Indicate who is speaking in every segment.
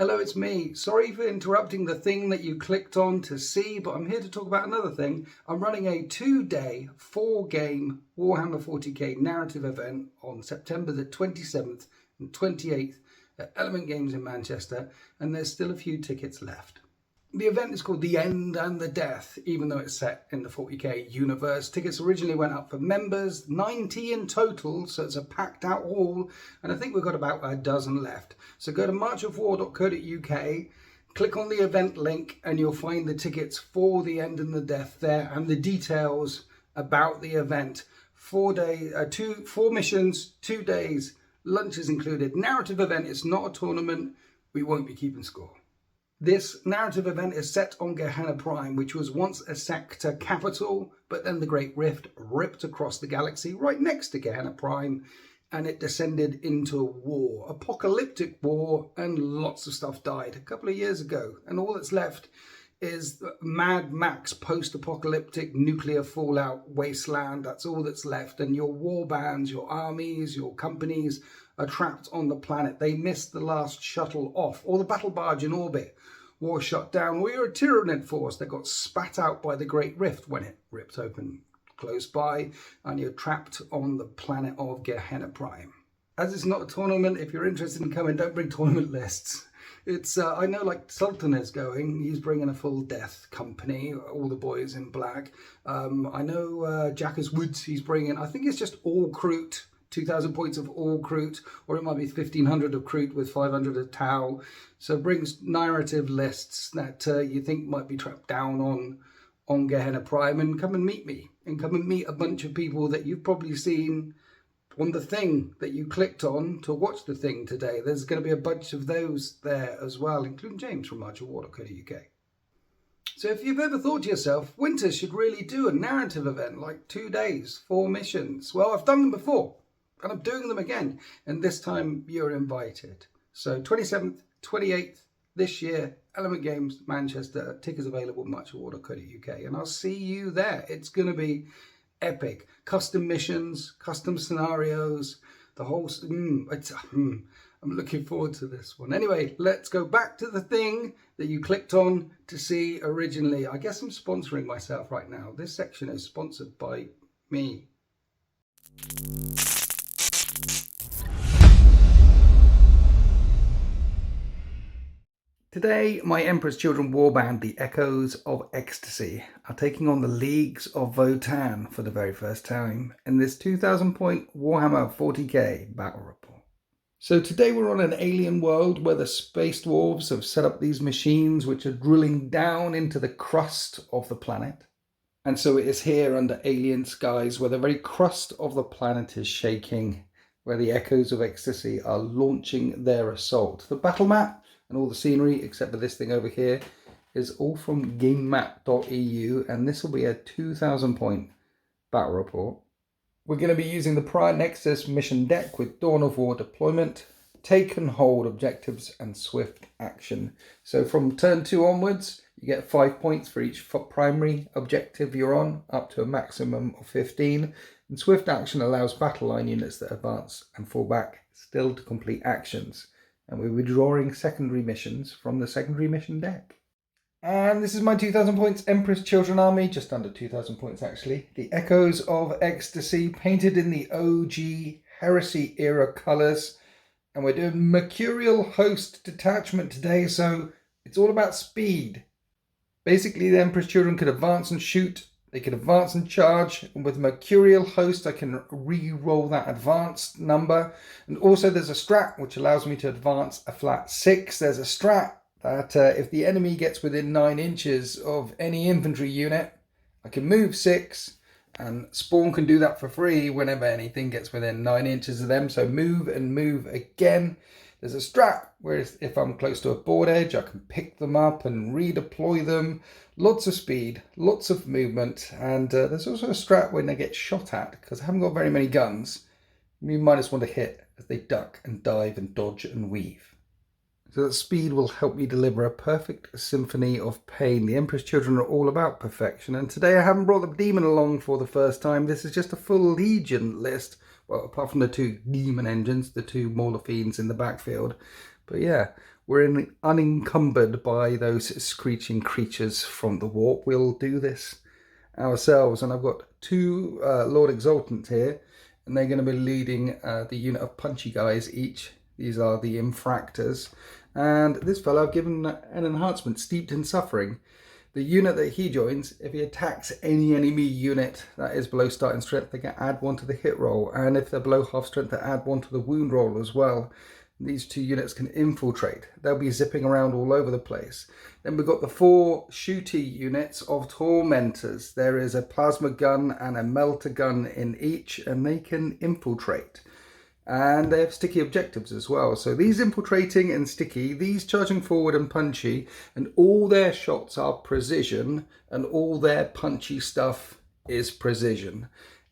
Speaker 1: Hello, it's me. Sorry for interrupting the thing that you clicked on to see, but I'm here to talk about another thing. I'm running a 2-day, 4-game Warhammer 40k narrative event on September the 27th and 28th at Element Games in Manchester, and there's still a few tickets left. The event is called The End and the Death, even though it's set in the 40k universe. Tickets originally went up for members, 90 in total, so it's a packed out hall, and I think we've got about a dozen left. So go to marchofwar.co.uk, click on the event link, and you'll find the tickets for The End and the Death there, and the details about the event. 4 missions, 2 days, lunch is included. Narrative event, it's not a tournament, we won't be keeping score. This narrative event is set on Gehenna Prime, which was once a sector capital, but then the Great Rift ripped across the galaxy right next to Gehenna Prime, and it descended into a war, apocalyptic war, and lots of stuff died a couple of years ago. And all that's left is Mad Max post-apocalyptic nuclear fallout wasteland. That's all that's left. And your war bands, your armies, your companies are trapped on the planet. They missed the last shuttle off, or the battle barge in orbit. War shut down, or you're a Tyranid force that got spat out by the Great Rift when it ripped open close by, and you're trapped on the planet of Gehenna Prime. As it's not a tournament, if you're interested in coming, don't bring tournament lists. It's I know, like, Sultan is going, he's bringing a full death company, all the boys in black. I know Jackus Woods, he's bringing, I think it's just all Crute, 2,000 points of all Crute, or it might be 1,500 of Crute with 500 of Tau. So it brings narrative lists that you think might be trapped down on Gehenna Prime, and come and meet me, and come and meet a bunch of people that you've probably seen on the thing that you clicked on to watch the thing today. There's going to be a bunch of those there as well, including James from marchofwar.co.uk. So if you've ever thought to yourself, Winter should really do a narrative event, like 2 days, 4 missions. Well, I've done them before, and I'm doing them again, and this time you're invited. So 27th, 28th this year, Element Games, Manchester. Tickets available at marchofwar.co.uk, and I'll see you there. It's going to be epic. Custom missions, custom scenarios, the whole... I'm looking forward to this one. Anyway, let's go back to the thing that you clicked on to see originally. I guess I'm sponsoring myself right now. This section is sponsored by me. Today, my Emperor's Children warband, the Echoes of Ecstasy, are taking on the Leagues of Votann for the very first time in this 2,000 point Warhammer 40k battle report. So today we're on an alien world where the Space Dwarves have set up these machines which are drilling down into the crust of the planet. And so it is here under alien skies where the very crust of the planet is shaking, where the Echoes of Ecstasy are launching their assault. The battle map and all the scenery, except for this thing over here, is all from gamemap.eu, and this will be a 2,000 point battle report. We're going to be using the Prior Nexus mission deck with Dawn of War deployment, take and hold objectives, and swift action. So from turn 2 onwards, you get 5 points for each primary objective you're on, up to a maximum of 15. And swift action allows battle line units that advance and fall back still to complete actions. And we'll be drawing secondary missions from the secondary mission deck. And this is my 2,000 points Emperor's Children army, just under 2,000 points actually. The Echoes of Ecstasy, painted in the OG Heresy era colours. And we're doing Mercurial Host Detachment today, so it's all about speed. Basically, the Emperor's Children could advance and shoot. They can advance and charge, and with Mercurial Host I can re-roll that advanced number. And also there's a strat which allows me to advance a flat 6. There's a strat that if the enemy gets within 9 inches of any infantry unit, I can move 6, and Spawn can do that for free whenever anything gets within 9 inches of them. So move and move again. There's a strat where if I'm close to a board edge, I can pick them up and redeploy them. Lots of speed, lots of movement, and there's also a strat when they get shot at, because I haven't got very many guns. You might just want to hit as they duck and dive and dodge and weave. So that speed will help me deliver a perfect symphony of pain. The Emperor's Children are all about perfection, and today I haven't brought the Demon along for the first time. This is just a full Legion list. Well, apart from the 2 Demon engines, the 2 Mauler Fiends in the backfield. But yeah, we're unencumbered by those screeching creatures from the warp. We'll do this ourselves. And I've got 2 Lord Exultants here, and they're going to be leading the unit of punchy guys each. These are the Infractors. And this fellow I've given an enhancement, Steeped in Suffering. The unit that he joins, if he attacks any enemy unit that is below starting strength, they can add 1 to the hit roll. And if they're below half strength, they add 1 to the wound roll as well. These 2 units can infiltrate. They'll be zipping around all over the place. Then we've got the 4 shooty units of Tormentors. There is a plasma gun and a melter gun in each, and they can infiltrate. And they have sticky objectives as well. So these infiltrating and sticky, these charging forward and punchy, and all their shots are precision, and all their punchy stuff is precision,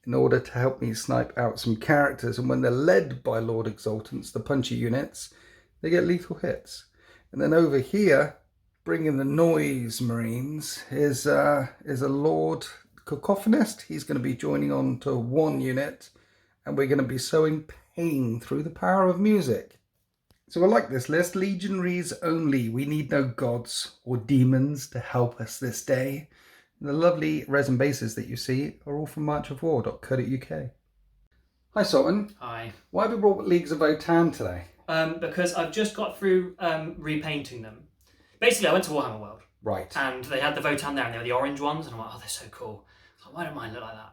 Speaker 1: in order to help me snipe out some characters. And when they're led by Lord Exultants, the punchy units, they get lethal hits. And then over here, bringing the noise Marines, is a Lord Cacophonist. He's going to be joining on to 1 unit, and we're going to be sowing pain through the power of music. So I like this list. Legionaries only. We need no gods or demons to help us this day. The lovely resin bases that you see are all from marchofwar.co.uk. Hi Sultan.
Speaker 2: Hi.
Speaker 1: Why have we brought Leagues of Votann today?
Speaker 2: Because I've just got through repainting them. Basically, I went to Warhammer World.
Speaker 1: Right.
Speaker 2: And they had the Votan there, and they were the orange ones, and I'm like, oh, they're so cool. I was like, why don't mine look like that?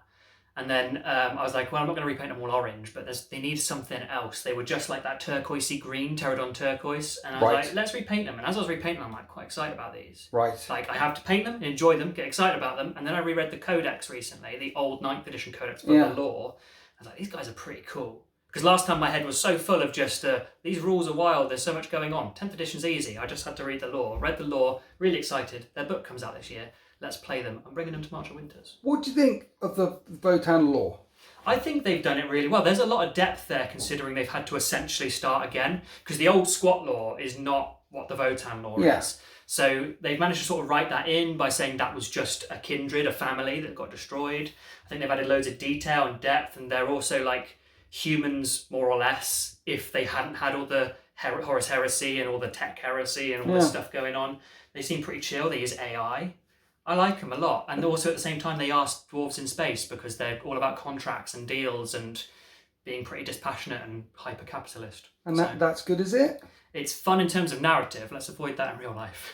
Speaker 2: And then I was like, well, I'm not going to repaint them all orange, but they need something else. They were just like that turquoisey green, Pterodon turquoise. And I was like, let's repaint them. And as I was repainting them, I'm like, quite excited about these.
Speaker 1: Right.
Speaker 2: Like, I have to paint them, enjoy them, get excited about them. And then I reread the Codex recently, the old 9th edition Codex for the lore. I was like, these guys are pretty cool. Because last time my head was so full of just, these rules are wild, there's so much going on. 10th edition's easy. I just had to read the lore. Read the lore, really excited. Their book comes out this year. Let's play them. I'm bringing them to March of Winters.
Speaker 1: What do you think of the Votann lore?
Speaker 2: I think they've done it really well. There's a lot of depth there, considering they've had to essentially start again, because the old squat lore is not what the Votann lore is. So they've managed to sort of write that in by saying that was just a kindred, a family that got destroyed. I think they've added loads of detail and depth, and they're also like humans, more or less, if they hadn't had all the Horus Heresy and all the tech heresy and all this stuff going on. They seem pretty chill. They use AI. I like them a lot. And also at the same time, they are dwarves in space, because they're all about contracts and deals and being pretty dispassionate and hyper-capitalist.
Speaker 1: And that's good, is it?
Speaker 2: It's fun in terms of narrative. Let's avoid that in real life.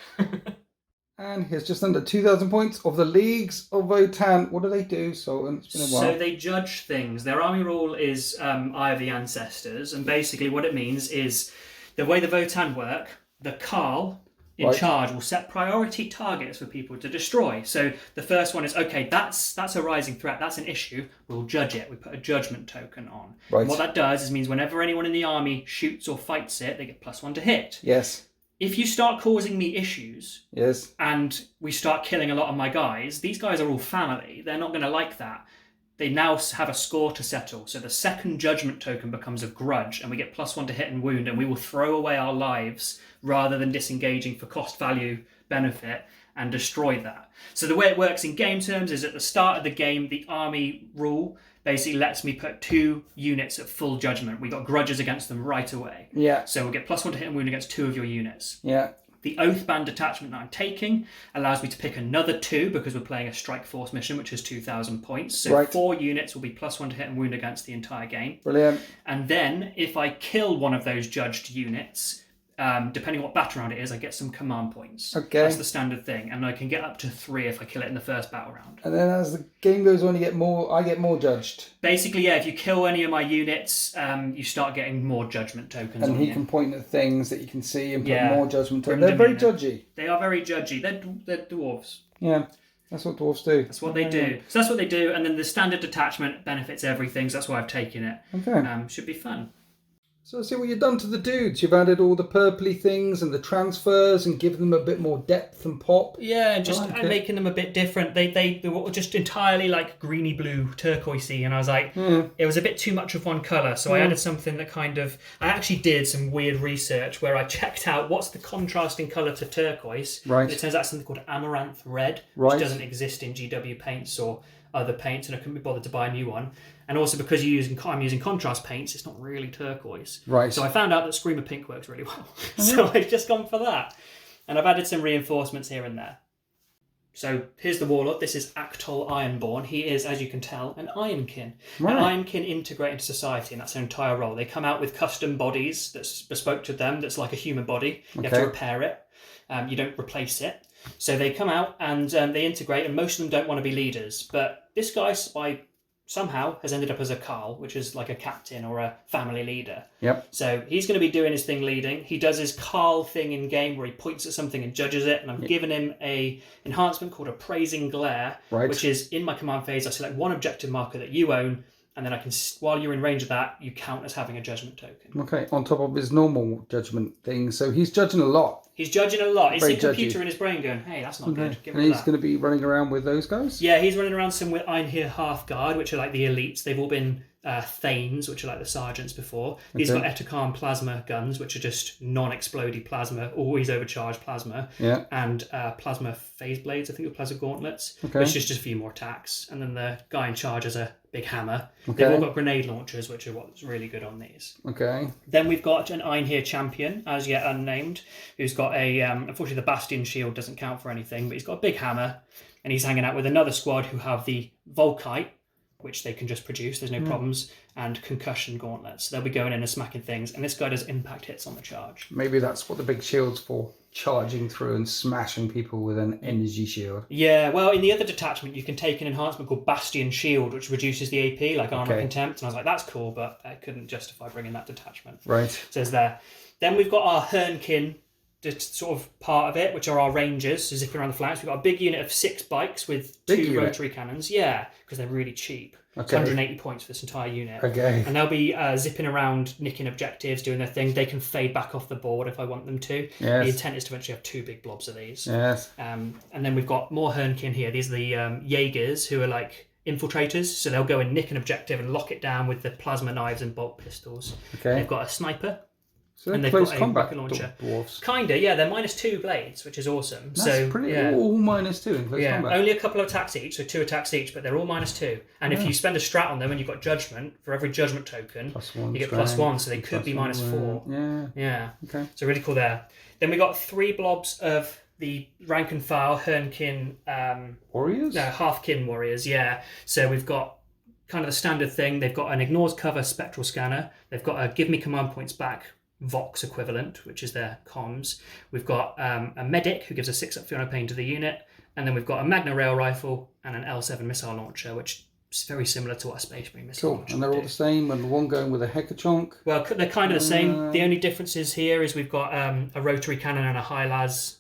Speaker 1: And here's just under 2,000 points of the Leagues of Votann. What do they do? So it's been a while.
Speaker 2: So they judge things. Their army rule is Eye of the Ancestors. And basically what it means is the way the Votann work, the Carl in charge will set priority targets for people to destroy. So the first one is, okay, that's a rising threat, that's an issue, we'll judge it. We put a judgment token on.
Speaker 1: Right.
Speaker 2: And what that does is means whenever anyone in the army shoots or fights it, they get +1 to hit.
Speaker 1: Yes.
Speaker 2: If you start causing me issues,
Speaker 1: yes,
Speaker 2: and we start killing a lot of my guys, these guys are all family, they're not going to like that. They now have a score to settle. So the second judgment token becomes a grudge, and we get +1 to hit and wound, and we will throw away our lives rather than disengaging for cost value benefit and destroy that. So the way it works in game terms is at the start of the game, the army rule basically lets me put 2 units at full judgment. We got grudges against them right away.
Speaker 1: Yeah.
Speaker 2: So we'll get +1 to hit and wound against 2 of your units.
Speaker 1: Yeah.
Speaker 2: The Oathband detachment that I'm taking allows me to pick another 2, because we're playing a Strike Force mission, which is 2,000 points. So 4 units will be +1 to hit and wound against the entire game.
Speaker 1: Brilliant.
Speaker 2: And then if I kill one of those judged units, depending on what battle round it is, I get some command points.
Speaker 1: Okay.
Speaker 2: That's the standard thing. And I can get up to 3 if I kill it in the first battle round.
Speaker 1: And then as the game goes on, I get more judged.
Speaker 2: Basically, yeah, if you kill any of my units, you start getting more judgment tokens.
Speaker 1: And
Speaker 2: on
Speaker 1: he
Speaker 2: you.
Speaker 1: can point at things that you can see and put more judgment tokens. They're very judgy.
Speaker 2: They are very judgy. They're dwarves.
Speaker 1: Yeah. That's what dwarves do.
Speaker 2: That's what they do. So that's what they do. And then the standard detachment benefits everything. So that's why I've taken it.
Speaker 1: Okay.
Speaker 2: Should be fun.
Speaker 1: So let's see what you've done to the dudes. You've added all the purpley things and the transfers and given them a bit more depth and pop.
Speaker 2: Yeah, and just making them a bit different. They were just entirely like greeny blue, turquoisey, and I was like, it was a bit too much of one colour. So I added something that I actually did some weird research where I checked out what's the contrasting colour to turquoise.
Speaker 1: Right.
Speaker 2: And it turns out something called amaranth red, which doesn't exist in GW paints or other paints and I couldn't be bothered to buy a new one. And also because I'm using contrast paints, it's not really turquoise.
Speaker 1: Right.
Speaker 2: So I found out that Screamer Pink works really well. So I've just gone for that. And I've added some reinforcements here and there. So here's the Warlord. This is Actol Ironborn. He is, as you can tell, an Ironkin.
Speaker 1: Right.
Speaker 2: And Ironkin integrate into society, and that's their entire role. They come out with custom bodies that's bespoke to them, that's like a human body. You have to repair it. You don't replace it. So they come out and they integrate, and most of them don't want to be leaders. But this guy somehow has ended up as a Carl, which is like a captain or a family leader.
Speaker 1: Yep.
Speaker 2: So he's going to be doing his thing leading. He does his Carl thing in game where he points at something and judges it. And I've given him a enhancement called Appraising Glare, which is in my command phase. I select one objective marker that you own, and then I can, while you're in range of that, you count as having a judgment token.
Speaker 1: Okay, on top of his normal judgment thing. So he's judging a lot.
Speaker 2: He's judging a lot. It's
Speaker 1: Very
Speaker 2: the computer
Speaker 1: judgy.
Speaker 2: in his brain going, hey, that's not good. Get
Speaker 1: And
Speaker 2: rid of
Speaker 1: he's
Speaker 2: that.
Speaker 1: going to be running around with those guys?
Speaker 2: Yeah, he's running around some with Einhir Hearthguard, which are like the elites. They've all been Thanes, which are like the sergeants before. He's got Etakarn plasma guns, which are just non-explodey plasma, always overcharged plasma.
Speaker 1: Yeah.
Speaker 2: And plasma phase blades, I think, or plasma gauntlets,
Speaker 1: Okay.
Speaker 2: which is just a few more attacks. And then the guy in charge has a big hammer.
Speaker 1: Okay.
Speaker 2: They've all got grenade launchers, which are what's really good on these.
Speaker 1: Okay.
Speaker 2: Then we've got an Einhir champion, as yet unnamed, who's got a, unfortunately the Bastion shield doesn't count for anything, but he's got a big hammer, and he's hanging out with another squad who have the Volkite, which they can just produce, there's no problems, and concussion gauntlets. They'll be going in and smacking things, and this guy does impact hits on the charge.
Speaker 1: Maybe that's what the big shield's for, charging through and smashing people with an energy shield.
Speaker 2: Yeah, well, in the other detachment, you can take an enhancement called Bastion Shield, which reduces the AP, like Armor Contempt, and I was like, that's cool, but I couldn't justify bringing that detachment.
Speaker 1: Right.
Speaker 2: Says there. Then we've got our Hernkin, sort of part of it, which are our rangers, so zipping around the flanks. We've got a big unit of 6 bikes with 2 rotary cannons. Yeah, because they're really cheap. It's 180 points for this entire unit.
Speaker 1: Okay.
Speaker 2: And they'll be zipping around, nicking objectives, doing their thing. They can fade back off the board if I want them to.
Speaker 1: Yes.
Speaker 2: The intent is to eventually have 2 big blobs of these.
Speaker 1: Yes.
Speaker 2: And then we've got more Hernkin here. These are the Jaegers, who are like infiltrators. So they'll go and nick an objective and lock it down with the plasma knives and bolt pistols.
Speaker 1: Okay.
Speaker 2: They've got a sniper.
Speaker 1: So
Speaker 2: And they've
Speaker 1: close
Speaker 2: got a
Speaker 1: combat
Speaker 2: rocket launcher.
Speaker 1: dwarves.
Speaker 2: Kinda, yeah. They're -2 blades, which is awesome.
Speaker 1: That's pretty all -2 in close combat.
Speaker 2: Only a couple of attacks each, so 2 attacks each, but they're all -2. And if you spend a strat on them and you've got judgment, for every judgment token,
Speaker 1: +1
Speaker 2: you get
Speaker 1: strength,
Speaker 2: +1, so they could be -4.
Speaker 1: Yeah.
Speaker 2: Yeah.
Speaker 1: Okay.
Speaker 2: So really cool there. Then we got 3 blobs of the rank and file Hernkin
Speaker 1: Warriors?
Speaker 2: no, Halfkin warriors, yeah. So we've got kind of the standard thing. They've got an ignores cover spectral scanner. They've got a give me command points back Vox equivalent, which is their comms. We've got a medic who gives a 6 up Fiona Pain to the unit, and then we've got a Magna Rail rifle and an L7 missile launcher, which is very similar to what a Space Marine missile launcher
Speaker 1: And they're all the same, and the one going with a Hekachonk.
Speaker 2: Well, they're kind of the same. The only differences here is we've got a rotary cannon and a high-las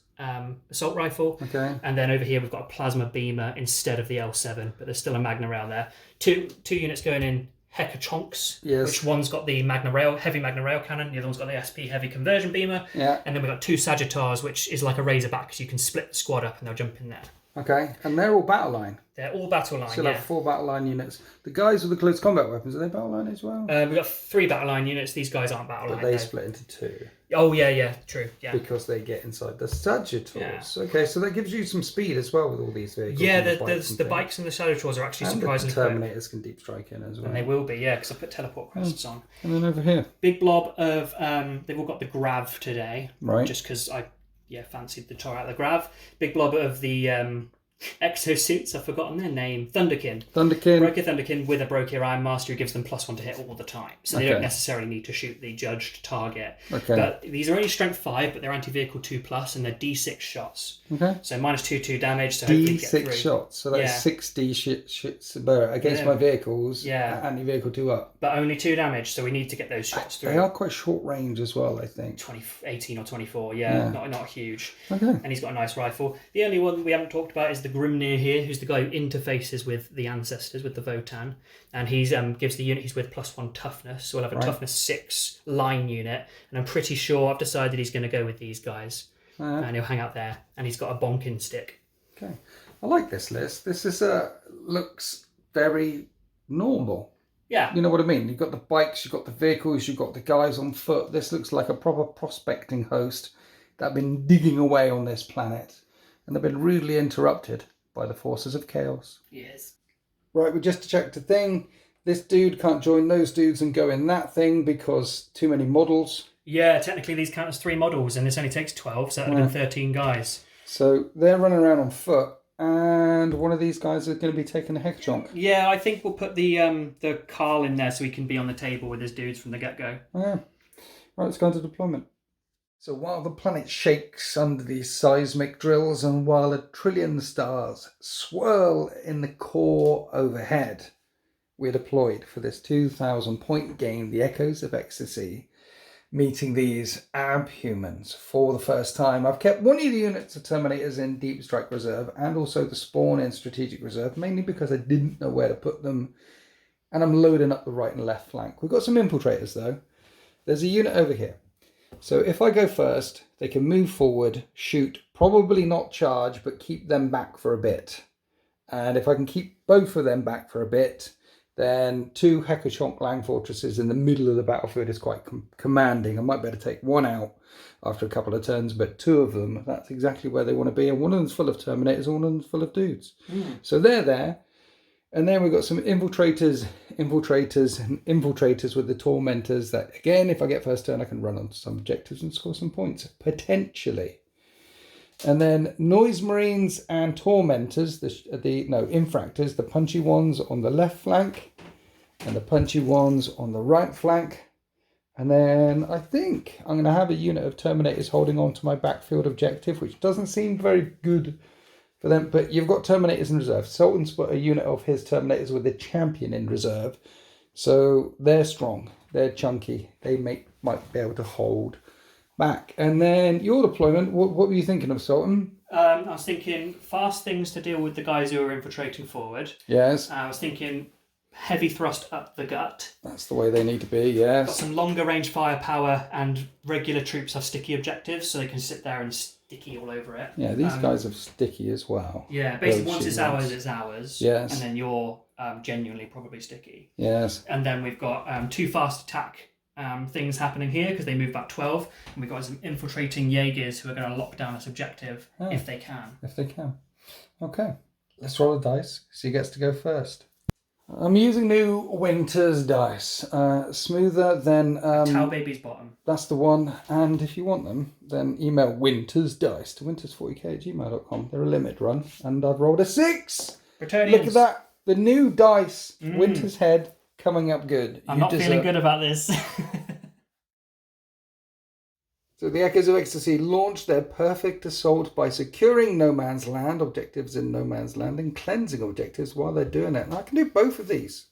Speaker 2: assault rifle.
Speaker 1: Okay.
Speaker 2: And then over here we've got a plasma beamer instead of the L7, but there's still a Magna Rail there. Two units going in Hekachonks, which one's got the heavy Magna Rail cannon, the other one's got the SP heavy conversion beamer.
Speaker 1: Yeah.
Speaker 2: And then we've got 2 Sagittars, which is like a Razorback, because you can split the squad up and they'll jump in there.
Speaker 1: Okay, and they're all battle line.
Speaker 2: They're all battle line,
Speaker 1: So like 4 battle line units. The guys with the close combat weapons, are they battle line as well?
Speaker 2: We've got 3 battle line units. These guys aren't battle line.
Speaker 1: But they split into 2.
Speaker 2: Oh, yeah, true, yeah.
Speaker 1: Because they get inside the Sagittars.
Speaker 2: Yeah.
Speaker 1: Okay, so that gives you some speed as well with all these vehicles.
Speaker 2: Yeah, the bikes and the Sagittars are actually surprisingly
Speaker 1: quick. And the Terminators can deep strike in as well.
Speaker 2: And they will be, yeah, because I put teleport crests on.
Speaker 1: And then over here.
Speaker 2: Big blob of, they've all got the Grav today.
Speaker 1: Right.
Speaker 2: Just because I fancied the tour out of the Grav. Big blob of the exosuits, I've forgotten their name. Thunderkin. Broker Thunderkin with a Broker Iron Master who gives them +1 to hit all the time. So they don't necessarily need to shoot the judged target.
Speaker 1: Okay.
Speaker 2: But these are only strength 5, but they're anti-vehicle 2+, and they're D6 shots.
Speaker 1: Okay.
Speaker 2: So -2 damage, so hopefully you get through.
Speaker 1: D6 shots. So that's 60 shits against my vehicles.
Speaker 2: Yeah.
Speaker 1: Anti-vehicle 2 up.
Speaker 2: But only 2 damage, so we need to get those shots through.
Speaker 1: They are quite short range as well, I think.
Speaker 2: 18 or 24, not huge.
Speaker 1: Okay.
Speaker 2: And he's got a nice rifle. The only one we haven't talked about is the Grimnir here, who's the guy who interfaces with the ancestors, with the Votan. And he's gives the unit he's with +1 toughness, so we'll have a toughness 6 line unit. And I'm pretty sure I've decided he's going to go with these guys. And he'll hang out there. And he's got a bonking stick.
Speaker 1: Okay. I like this list. This is looks very normal.
Speaker 2: Yeah.
Speaker 1: You know what I mean? You've got the bikes, you've got the vehicles, you've got the guys on foot. This looks like a proper prospecting host that have been digging away on this planet. And they've been rudely interrupted by the forces of chaos.
Speaker 2: Yes.
Speaker 1: Right, we just checked a thing. This dude can't join those dudes and go in that thing because too many models.
Speaker 2: Yeah, technically these count as 3 models, and this only takes 12, so that would have been 13 guys.
Speaker 1: So they're running around on foot, and one of these guys is going to be taking a Hekachonk.
Speaker 2: Yeah, I think we'll put the Carl in there so he can be on the table with his dudes from the get-go.
Speaker 1: Yeah. Right, let's go into deployment. So while the planet shakes under these seismic drills and while 1 trillion stars swirl in the core overhead, we're deployed for this 2,000 point game, the Echoes of Ecstasy, meeting these abhumans for the first time. I've kept one of the units of Terminators in Deep Strike Reserve and also the Spawn in Strategic Reserve, mainly because I didn't know where to put them. And I'm loading up the right and left flank. We've got some Infiltrators though. There's a unit over here. So if I go first, they can move forward, shoot, probably not charge, but keep them back for a bit. And if I can keep both of them back for a bit, then 2 Hekachonk Lang Fortresses in the middle of the battlefield is quite commanding. I might be able to take one out after a couple of turns, but 2 of them, that's exactly where they want to be. And one of them's full of Terminators, and one of them's full of dudes. So they're there. And then we've got some infiltrators, and infiltrators with the tormentors that, again, if I get first turn, I can run onto some objectives and score some points, potentially. And then noise marines and tormentors, infractors, the punchy ones on the left flank and the punchy ones on the right flank. And then I think I'm going to have a unit of Terminators holding on to my backfield objective, which doesn't seem very good for them. But you've got Terminators in reserve. Sultan's put a unit of his Terminators with the champion in reserve. So they're strong. They're chunky. They might be able to hold back. And then your deployment, what were you thinking of, Sultan?
Speaker 2: I was thinking fast things to deal with the guys who are infiltrating forward.
Speaker 1: Yes.
Speaker 2: I was thinking heavy thrust up the gut.
Speaker 1: That's the way they need to be, yes.
Speaker 2: Got some longer range firepower, and regular troops have sticky objectives, so they can sit there and sticky all over it.
Speaker 1: Yeah, these guys are sticky as well.
Speaker 2: Yeah, basically once it's ours, it's ours.
Speaker 1: Yes.
Speaker 2: And then you're genuinely probably sticky.
Speaker 1: Yes.
Speaker 2: And then we've got 2 fast attack things happening here because they move back 12, and we've got some infiltrating Jaegers who are going to lock down this objective if they can.
Speaker 1: If they can. Okay, let's roll a dice. So he gets to go first. I'm using new Winter's dice. Smoother than...
Speaker 2: Tau Baby's bottom.
Speaker 1: That's the one. And if you want them, then email Winter's Dice to winters40k@gmail.com. They're a limit run. And I've rolled a 6.
Speaker 2: Bretonnians.
Speaker 1: Look at that. The new dice. Winter's Head coming up good.
Speaker 2: I'm not feeling good about this.
Speaker 1: So the Echoes of Ecstasy launched their perfect assault by securing No Man's Land, objectives in No Man's Land, and cleansing objectives while they're doing it. And I can do both of these.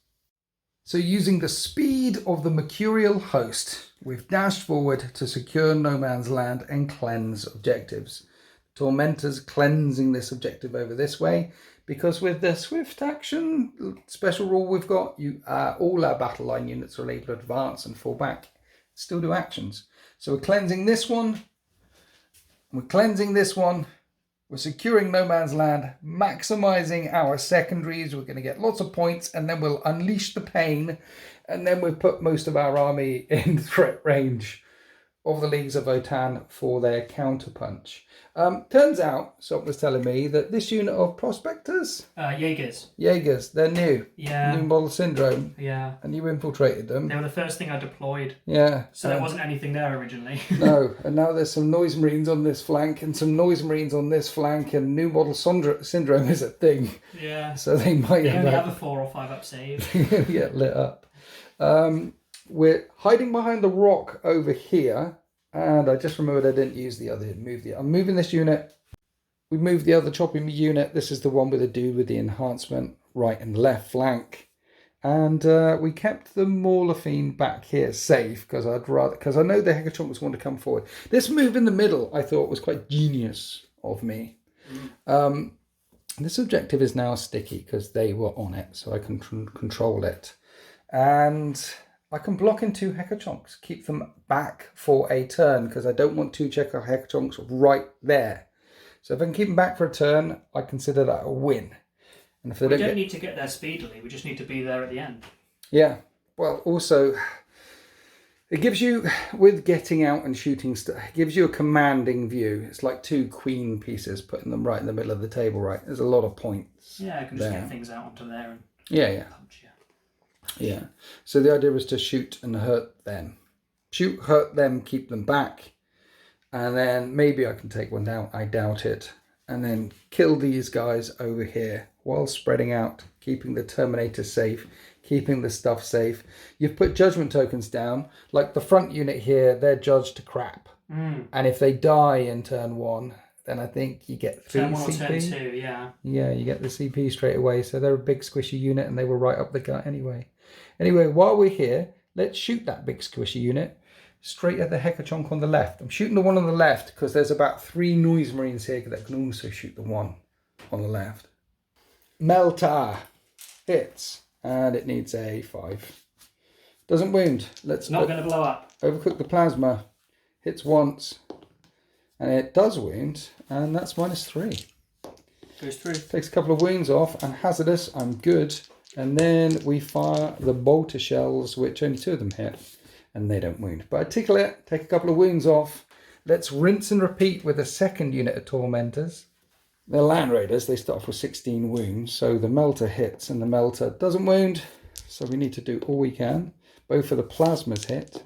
Speaker 1: So using the speed of the Mercurial host, we've dashed forward to secure No Man's Land and cleanse objectives. Tormentors cleansing this objective over this way, because with the swift action special rule we've got, all our battle line units are able to advance and fall back, still do actions. So we're cleansing this one, we're cleansing this one, we're securing No Man's Land, maximising our secondaries, we're going to get lots of points, and then we'll unleash the pain, and then we'll put most of our army in threat range of the Leagues of Votann for their counterpunch. Turns out, Sok was telling me, that this unit of prospectors... Jaegers, they're new.
Speaker 2: Yeah.
Speaker 1: New model syndrome.
Speaker 2: Yeah.
Speaker 1: And you infiltrated them.
Speaker 2: They were the first thing I deployed.
Speaker 1: Yeah.
Speaker 2: So there wasn't anything there originally.
Speaker 1: No, and now there's some Noise Marines on this flank and some Noise Marines on this flank, and new model syndrome is a thing.
Speaker 2: Yeah.
Speaker 1: So they might
Speaker 2: only have a 4 or 5 up save.
Speaker 1: Get lit up. We're hiding behind the rock over here. And I just remembered I didn't use the other. I'm moving this unit. We moved the other chopping unit. This is the one with the dude with the enhancement, right and left flank. And we kept the Mauler Fiend back here safe because I know the Hekachonks want to come forward. This move in the middle I thought was quite genius of me. This objective is now sticky because they were on it, so I can control it. And I can block in 2 Hekachonks, keep them back for a turn because I don't want 2 Checker Hekachonks right there. So if I can keep them back for a turn, I consider that a win. And if they
Speaker 2: don't need to get there speedily, we just need to be there at the end.
Speaker 1: Yeah, well, also, it gives you, with getting out and shooting stuff, it gives you a commanding view. It's like 2 queen pieces, putting them right in the middle of the table, right? There's a lot of points.
Speaker 2: Yeah, I can just get things out onto there and
Speaker 1: Yeah.
Speaker 2: Punch,
Speaker 1: Yeah. So the idea is to shoot and hurt them. Shoot, hurt them, keep them back. And then maybe I can take one down. I doubt it. And then kill these guys over here while spreading out, keeping the Terminator safe, keeping the stuff safe. You've put judgment tokens down. Like the front unit here, they're judged to crap. And if they die in turn 1, then I think you get 3
Speaker 2: turn 1 or
Speaker 1: CP.
Speaker 2: turn 2, yeah.
Speaker 1: Yeah, you get the CP straight away. So they're a big squishy unit and they were right up the gut anyway. Anyway, while we're here, let's shoot that big squishy unit straight at the Hekachonk on the left. I'm shooting the one on the left because there's about 3 noise marines here that can also shoot the one on the left. Melta hits and it needs a 5. Doesn't wound. Let's
Speaker 2: not going to blow up.
Speaker 1: Overcook the plasma. Hits once and it does wound, and that's -3.
Speaker 2: Goes through.
Speaker 1: Takes a couple of wounds off and hazardous. I'm good. And then we fire the bolter shells, which only 2 of them hit, and they don't wound. But I tickle it, take a couple of wounds off. Let's rinse and repeat with a second unit of tormentors. The Land Raiders, they start off with 16 wounds, so the Melter hits and the Melter doesn't wound. So we need to do all we can. Both of the plasmas hit,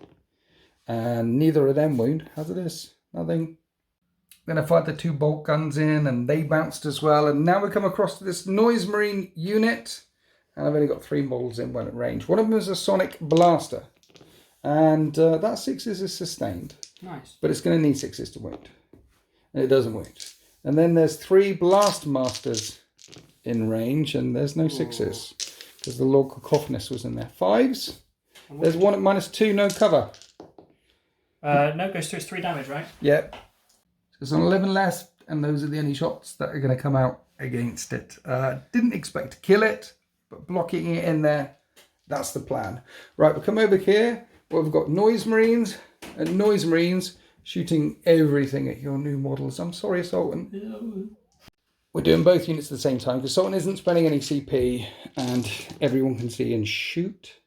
Speaker 1: and neither of them wound. Hazardous, nothing. Then I fired the 2 bolt guns in, and they bounced as well. And now we come across to this Noise Marine unit, and I've only got 3 models in one at range. One of them is a Sonic Blaster, and that 6s is sustained.
Speaker 2: Nice.
Speaker 1: But it's going to need 6s to wound, and it doesn't wound. And then there's 3 Blast Masters in range, and there's no 6s because the Lord Cacophonous was in there. 5s. There's one at -2, no cover.
Speaker 2: No, goes through. It's 3 damage, right?
Speaker 1: Yep. So there's an 11 left, and those are the only shots that are going to come out against it. Didn't expect to kill it, but blocking it in there, that's the plan. Right, we'll come over here where we've got Noise Marines and Noise Marines shooting everything at your new models. I'm sorry, Sultan. We're doing both units at the same time because Sultan isn't spending any CP and everyone can see and shoot.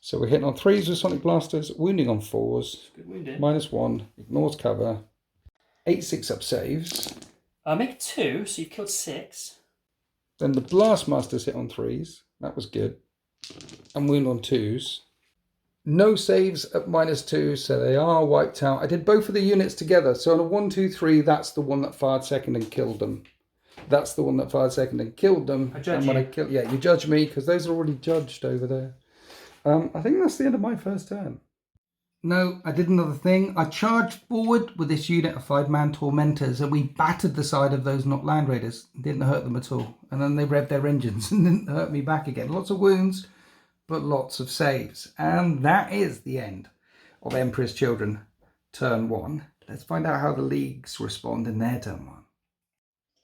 Speaker 1: So we're hitting on 3s with Sonic Blasters, wounding on 4s.
Speaker 2: Good wounded.
Speaker 1: -1, ignores cover. 8 6-up saves.
Speaker 2: Make it 2, so you've killed 6.
Speaker 1: Then the Blast Masters hit on 3s. That was good. And wound on 2s. No saves at -2, so they are wiped out. I did both of the units together. So on a 1, 2, 3, that's the one that fired second and killed them. That's the one that fired second and killed them.
Speaker 2: I judge you.
Speaker 1: Yeah, you judge me because those are already judged over there. I think that's the end of my first turn. No, I did another thing. I charged forward with this unit of 5-man tormentors and we battered the side of those not Land Raiders. Didn't hurt them at all. And then they revved their engines and didn't hurt me back again. Lots of wounds, but lots of saves. And that is the end of Emperor's Children turn 1. Let's find out how the Leagues respond in their turn 1.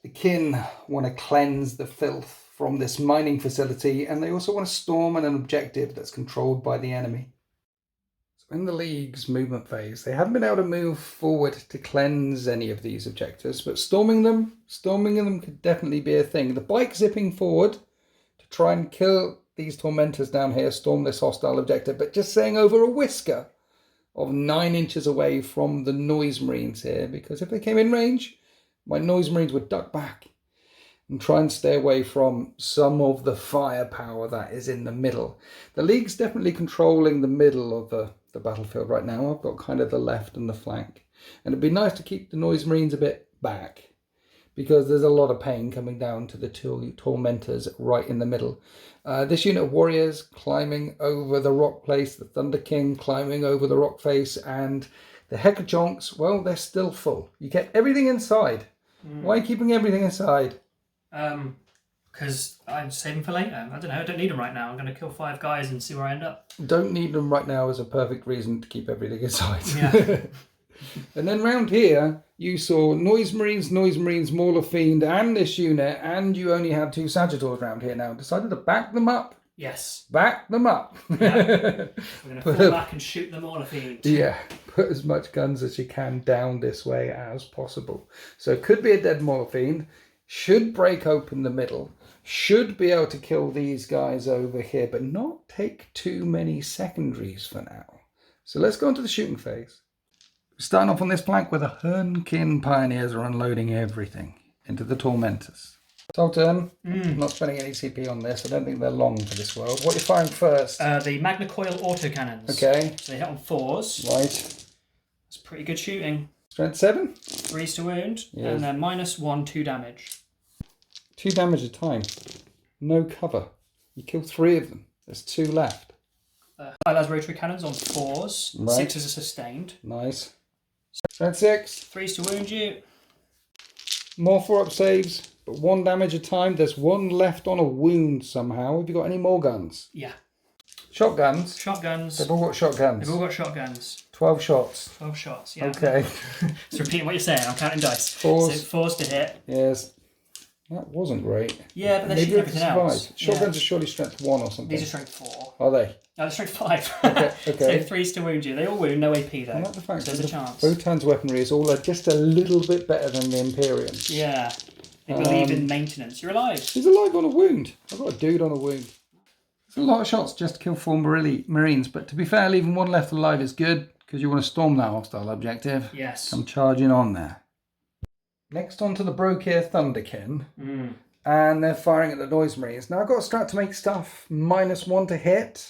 Speaker 1: The kin want to cleanse the filth from this mining facility, and they also want to storm an objective that's controlled by the enemy. So in the League's movement phase, they haven't been able to move forward to cleanse any of these objectives, but storming them could definitely be a thing. The bike zipping forward to try and kill these tormentors down here, storm this hostile objective, but just saying over a whisker of 9 inches away from the Noise Marines here, because if they came in range, my Noise Marines would duck back and try and stay away from some of the firepower that is in the middle. The League's definitely controlling the middle of the battlefield right now. I've got kind of the left and the flank. And it'd be nice to keep the Noise Marines a bit back because there's a lot of pain coming down to the 2 tormentors right in the middle. This unit of warriors climbing over the rock place, the Thunder King climbing over the rock face, and the Hekachonks, well, they're still full. You get everything inside. Why are you keeping everything inside?
Speaker 2: Because I'm saving for later. I don't know. I don't need them right now. I'm going to kill 5 guys and see where I end up.
Speaker 1: Don't need them right now is a perfect reason to keep everything inside.
Speaker 2: Yeah.
Speaker 1: And then round here, you saw Noise Marines, Mauler Fiend, and this unit, and you only had 2 Sagittars around here now. Decided to back them up.
Speaker 2: Yes.
Speaker 1: Back them up.
Speaker 2: Yeah. We're going to fall back and shoot them all a fiend.
Speaker 1: Yeah. Put as much guns as you can down this way as possible. So it could be a dead Mauler Fiend. Should break open the middle, should be able to kill these guys over here, but not take too many secondaries for now. So let's go into the shooting phase. Starting off on this flank where the Hernkin Pioneers are unloading everything into the Tormentors. Sultan, I'm not spending any CP on this. I don't think they're long for this world. What are you firing first?
Speaker 2: The Magna Coil autocannons.
Speaker 1: Okay.
Speaker 2: So they hit on 4s.
Speaker 1: Right.
Speaker 2: It's pretty good shooting.
Speaker 1: Strength 7?
Speaker 2: 3s to wound,
Speaker 1: Yes.
Speaker 2: and then -1, 2 damage.
Speaker 1: 2 damage a time. No cover. You kill 3 of them. There's 2 left.
Speaker 2: Highlights rotary cannons on 4s.
Speaker 1: Right.
Speaker 2: 6s are sustained.
Speaker 1: Nice. Strength 6.
Speaker 2: 3s to wound you.
Speaker 1: More 4-up saves, but 1 damage a time. There's 1 left on a wound somehow. Have you got any more guns?
Speaker 2: Yeah.
Speaker 1: Shotguns?
Speaker 2: Shotguns.
Speaker 1: They've all got shotguns.
Speaker 2: They've all got shotguns.
Speaker 1: 12 shots.
Speaker 2: 12 shots, yeah.
Speaker 1: Okay.
Speaker 2: So repeating what you're saying, I'm counting dice.
Speaker 1: 4s.
Speaker 2: So 4s to hit.
Speaker 1: Yes. That wasn't great.
Speaker 2: Yeah, but they're
Speaker 1: Maybe
Speaker 2: shooting
Speaker 1: it
Speaker 2: everything
Speaker 1: survived.
Speaker 2: else.
Speaker 1: Shotguns
Speaker 2: Yeah.
Speaker 1: are surely strength 1 or something.
Speaker 2: These are strength 4.
Speaker 1: Are they?
Speaker 2: No, they're strength 5.
Speaker 1: Okay, okay.
Speaker 2: So 3s to wound you. They all wound, no AP though.
Speaker 1: I like the fact
Speaker 2: so there's
Speaker 1: that
Speaker 2: a chance.
Speaker 1: Votan's weaponry is all just a little bit better than the Imperium's.
Speaker 2: Yeah. They believe in maintenance. You're alive.
Speaker 1: He's alive on a wound. I've got a dude on a wound. It's a lot of shots just to kill 4 Marines, but to be fair, leaving 1 left alive is good because you want to storm that hostile objective.
Speaker 2: Yes.
Speaker 1: Come charging on there. Next on to the Brokir Thunderkin. And they're firing at the Noise Marines. Now I've got a strat to make stuff -1 to hit.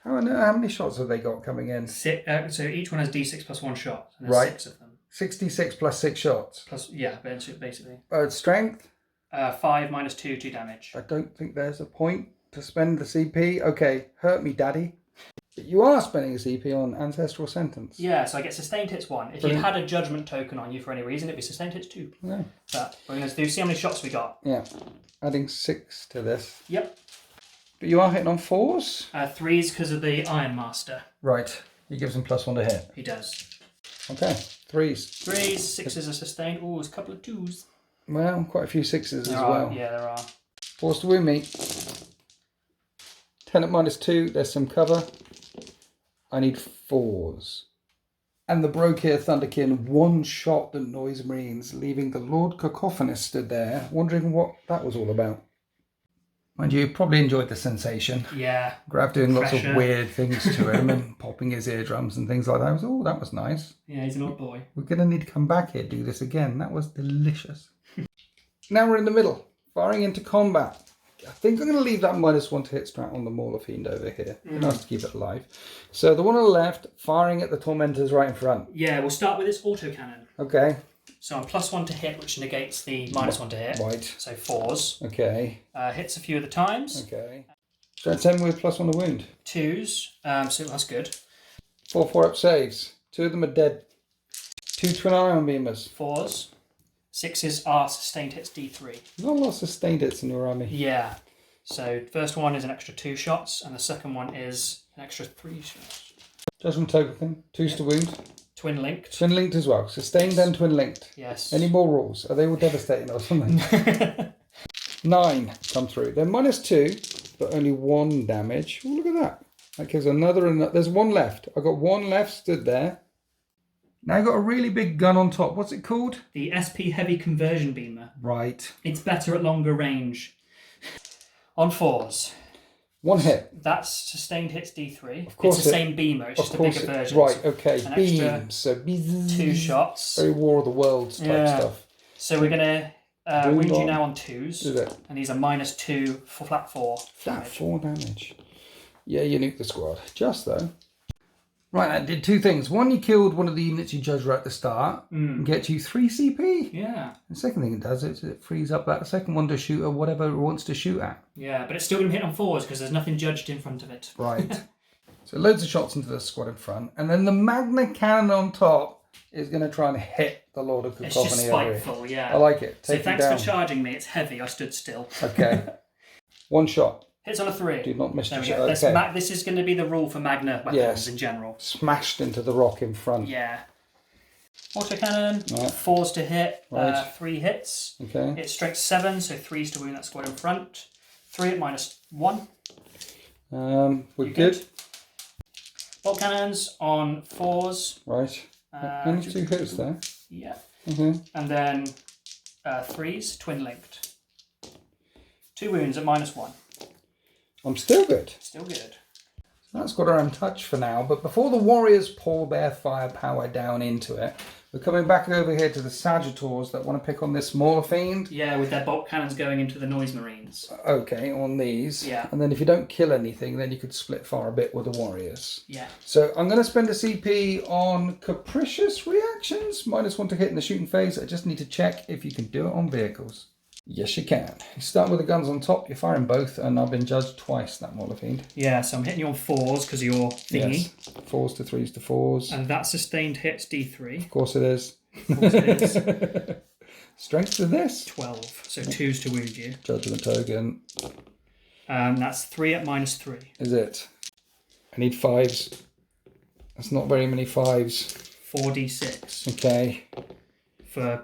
Speaker 1: How many shots have they got coming in?
Speaker 2: So each one has D6 plus 1 shot. And there's
Speaker 1: Right.
Speaker 2: 6 of them.
Speaker 1: 66 plus 6 shots.
Speaker 2: Plus, yeah, basically.
Speaker 1: Strength?
Speaker 2: 5 -2, 2 damage.
Speaker 1: I don't think there's a point to spend the CP. Okay, hurt me, daddy. But you are spending a CP on Ancestral Sentence.
Speaker 2: Yeah, so I get sustained hits 1. If you had a judgment token on you for any reason, it'd be sustained hits 2.
Speaker 1: Yeah.
Speaker 2: But we're going to do see how many shots we got.
Speaker 1: Yeah. Adding 6 to this.
Speaker 2: Yep.
Speaker 1: But you are hitting on 4s?
Speaker 2: 3s because of the Iron Master.
Speaker 1: Right. He gives them +1 to hit.
Speaker 2: He does.
Speaker 1: Okay. 3s.
Speaker 2: 3s, 6s are sustained. Oh, there's a couple of 2s.
Speaker 1: Well, quite a few 6s as well.
Speaker 2: Yeah, there are.
Speaker 1: 4s to wound me. 10 at -2. There's some cover. I need 4s. And the Brokir Thunderkin one-shot the Noise Marines, leaving the Lord Cacophonist stood there, wondering what that was all about. Mind you, probably enjoyed the sensation.
Speaker 2: Yeah.
Speaker 1: Grav doing lots
Speaker 2: Pressure.
Speaker 1: of weird things to him and popping his eardrums and things like that. I was, oh, that was nice.
Speaker 2: Yeah, he's an old boy.
Speaker 1: We're going to need to come back here, do this again. That was delicious. Now we're in the middle, firing into combat. I think I'm going to leave that -1 to hit strat on the Mauler Fiend over here. Nice to keep it alive. So the one on the left, firing at the Tormentors right in front.
Speaker 2: Yeah, we'll start with this autocannon.
Speaker 1: Okay.
Speaker 2: So I'm +1 to hit, which negates the -1 to hit.
Speaker 1: Right.
Speaker 2: So 4s.
Speaker 1: Okay.
Speaker 2: Hits a few of the times.
Speaker 1: Okay. Strength 7 with +1 to wound.
Speaker 2: 2s. So that's good.
Speaker 1: 4 4-up saves. 2 of them are dead. 2 twin iron beamers.
Speaker 2: 4s. 6s are sustained hits D3.
Speaker 1: Not a lot of sustained hits in your army.
Speaker 2: Yeah. So first one is an extra 2 shots, and the second one is an extra 3 shots.
Speaker 1: Judgment token. 2s to wound.
Speaker 2: Twin linked.
Speaker 1: Twin linked as well. Sustained and twin linked.
Speaker 2: Yes.
Speaker 1: Any more rules? Are they all devastating or something? 9 come through. They're -2, but only 1 damage. Oh, look at that. That gives another. There's 1 left. I've got 1 left stood there. Now I've got a really big gun on top. What's it called?
Speaker 2: The SP Heavy Conversion Beamer.
Speaker 1: Right.
Speaker 2: It's better at longer range. On 4s.
Speaker 1: 1 hit.
Speaker 2: That's sustained hits D3.
Speaker 1: Of course
Speaker 2: it's the same beamer, it's just a bigger version.
Speaker 1: Right, okay.
Speaker 2: An
Speaker 1: Beams.
Speaker 2: extra
Speaker 1: So beams.
Speaker 2: 2 shots.
Speaker 1: Very War of the Worlds type stuff.
Speaker 2: So we're going to wound you now on 2s.
Speaker 1: Is it?
Speaker 2: And these are -2 for flat 4.
Speaker 1: Flat 4 damage. Yeah, you nuke the squad. Just though. Right, that did 2 things. 1, you killed one of the units you judged right at the start and gets you 3 CP.
Speaker 2: Yeah.
Speaker 1: The second thing it does is it frees up that second one to shoot at whatever it wants to shoot at.
Speaker 2: Yeah, but it's still going to hit on 4s because there's nothing judged in front of it.
Speaker 1: Right. So loads of shots into the squad in front. And then the Magna Cannon on top is going to try and hit the Lord of Cacophony.
Speaker 2: It's just spiteful, yeah.
Speaker 1: I like it.
Speaker 2: So
Speaker 1: Take
Speaker 2: thanks
Speaker 1: it
Speaker 2: for
Speaker 1: down.
Speaker 2: charging me. It's heavy. I stood still.
Speaker 1: Okay. 1 shot.
Speaker 2: Hits on a 3.
Speaker 1: Do not miss
Speaker 2: There
Speaker 1: the
Speaker 2: we go.
Speaker 1: shot. Okay.
Speaker 2: This is going to be the rule for Magna weapons in general.
Speaker 1: Smashed into the rock in front.
Speaker 2: Yeah. Autocannon,
Speaker 1: Right.
Speaker 2: 4s to hit,
Speaker 1: Right.
Speaker 2: 3 hits.
Speaker 1: Okay.
Speaker 2: It's strength 7, so 3s to wound that squad in front. 3 at -1.
Speaker 1: We're good.
Speaker 2: Bolt cannons on 4s.
Speaker 1: Right. Only 2 hits there.
Speaker 2: Yeah.
Speaker 1: Mm-hmm.
Speaker 2: And then 3s, twin linked. 2 wounds at -1.
Speaker 1: I'm still good.
Speaker 2: Still good.
Speaker 1: That's got our untouched for now, but before the warriors pour their firepower down into it, We're coming back over here to the Sagittars that want to pick on this smaller fiend.
Speaker 2: Yeah, with their bolt cannons going into the Noise Marines.
Speaker 1: Okay, on these.
Speaker 2: Yeah.
Speaker 1: And then if you don't kill anything, then you could split fire a bit with the Warriors.
Speaker 2: Yeah.
Speaker 1: So I'm going to spend a CP on Capricious Reactions. -1 to hit in the shooting phase. I just need to check if you can do it on vehicles. Yes, you can. You start with the guns on top, you're firing both, and I've been judged twice, that Mauler Fiend.
Speaker 2: Yeah, so I'm hitting you on 4s because of your thingy.
Speaker 1: Yes. 4s to 3s to 4s.
Speaker 2: And that sustained hits D3.
Speaker 1: Of course it is.
Speaker 2: Of course it is.
Speaker 1: Strength to this?
Speaker 2: 12, so 2s to wound you.
Speaker 1: Judgment token.
Speaker 2: That's 3 at -3.
Speaker 1: Is it? I need 5s. That's not very many 5s.
Speaker 2: 4d6.
Speaker 1: Okay.
Speaker 2: For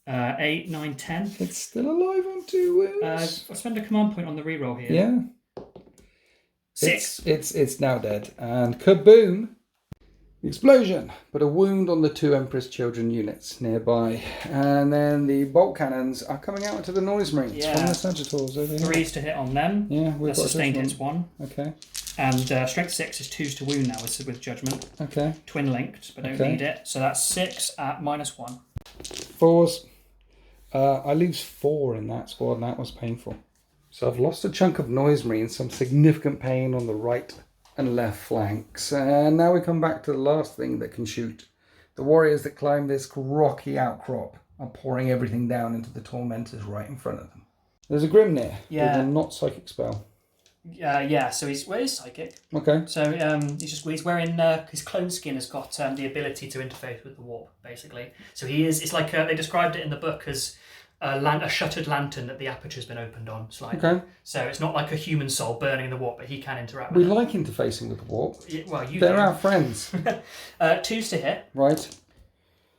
Speaker 2: 8, 9, 10.
Speaker 1: It's still alive on 2 wounds.
Speaker 2: I'll spend a command point on the reroll here.
Speaker 1: Yeah.
Speaker 2: 6.
Speaker 1: It's now dead. And kaboom! Explosion, but a wound on the 2 Empress Children units nearby. And then the bolt cannons are coming out into the Noise Marines from the Sagittars over here.
Speaker 2: 3s to hit on them.
Speaker 1: Yeah, we've got
Speaker 2: sustained hits 1.
Speaker 1: Okay.
Speaker 2: And strength 6 is 2s to wound now with Judgment.
Speaker 1: Okay.
Speaker 2: Twin linked, but don't need it. So that's 6 at -1.
Speaker 1: 4s. I lose 4 in that squad, and that was painful. So I've lost a chunk of Noise Marines, some significant pain on the right and left flanks. And now we come back to the last thing that can shoot. The warriors that climb this rocky outcrop are pouring everything down into the tormentors right in front of them. There's a Grimnir with a not psychic spell.
Speaker 2: Yeah, so he's psychic.
Speaker 1: Okay.
Speaker 2: So he's wearing his clone skin has got the ability to interface with the warp, basically. So it's like they described it in the book as a shuttered lantern that the aperture's been opened on slightly. Okay. So it's not like a human soul burning in the warp, but he can interact with it.
Speaker 1: We like interfacing with the warp.
Speaker 2: Yeah, well,
Speaker 1: They're our friends.
Speaker 2: 2s to hit.
Speaker 1: Right.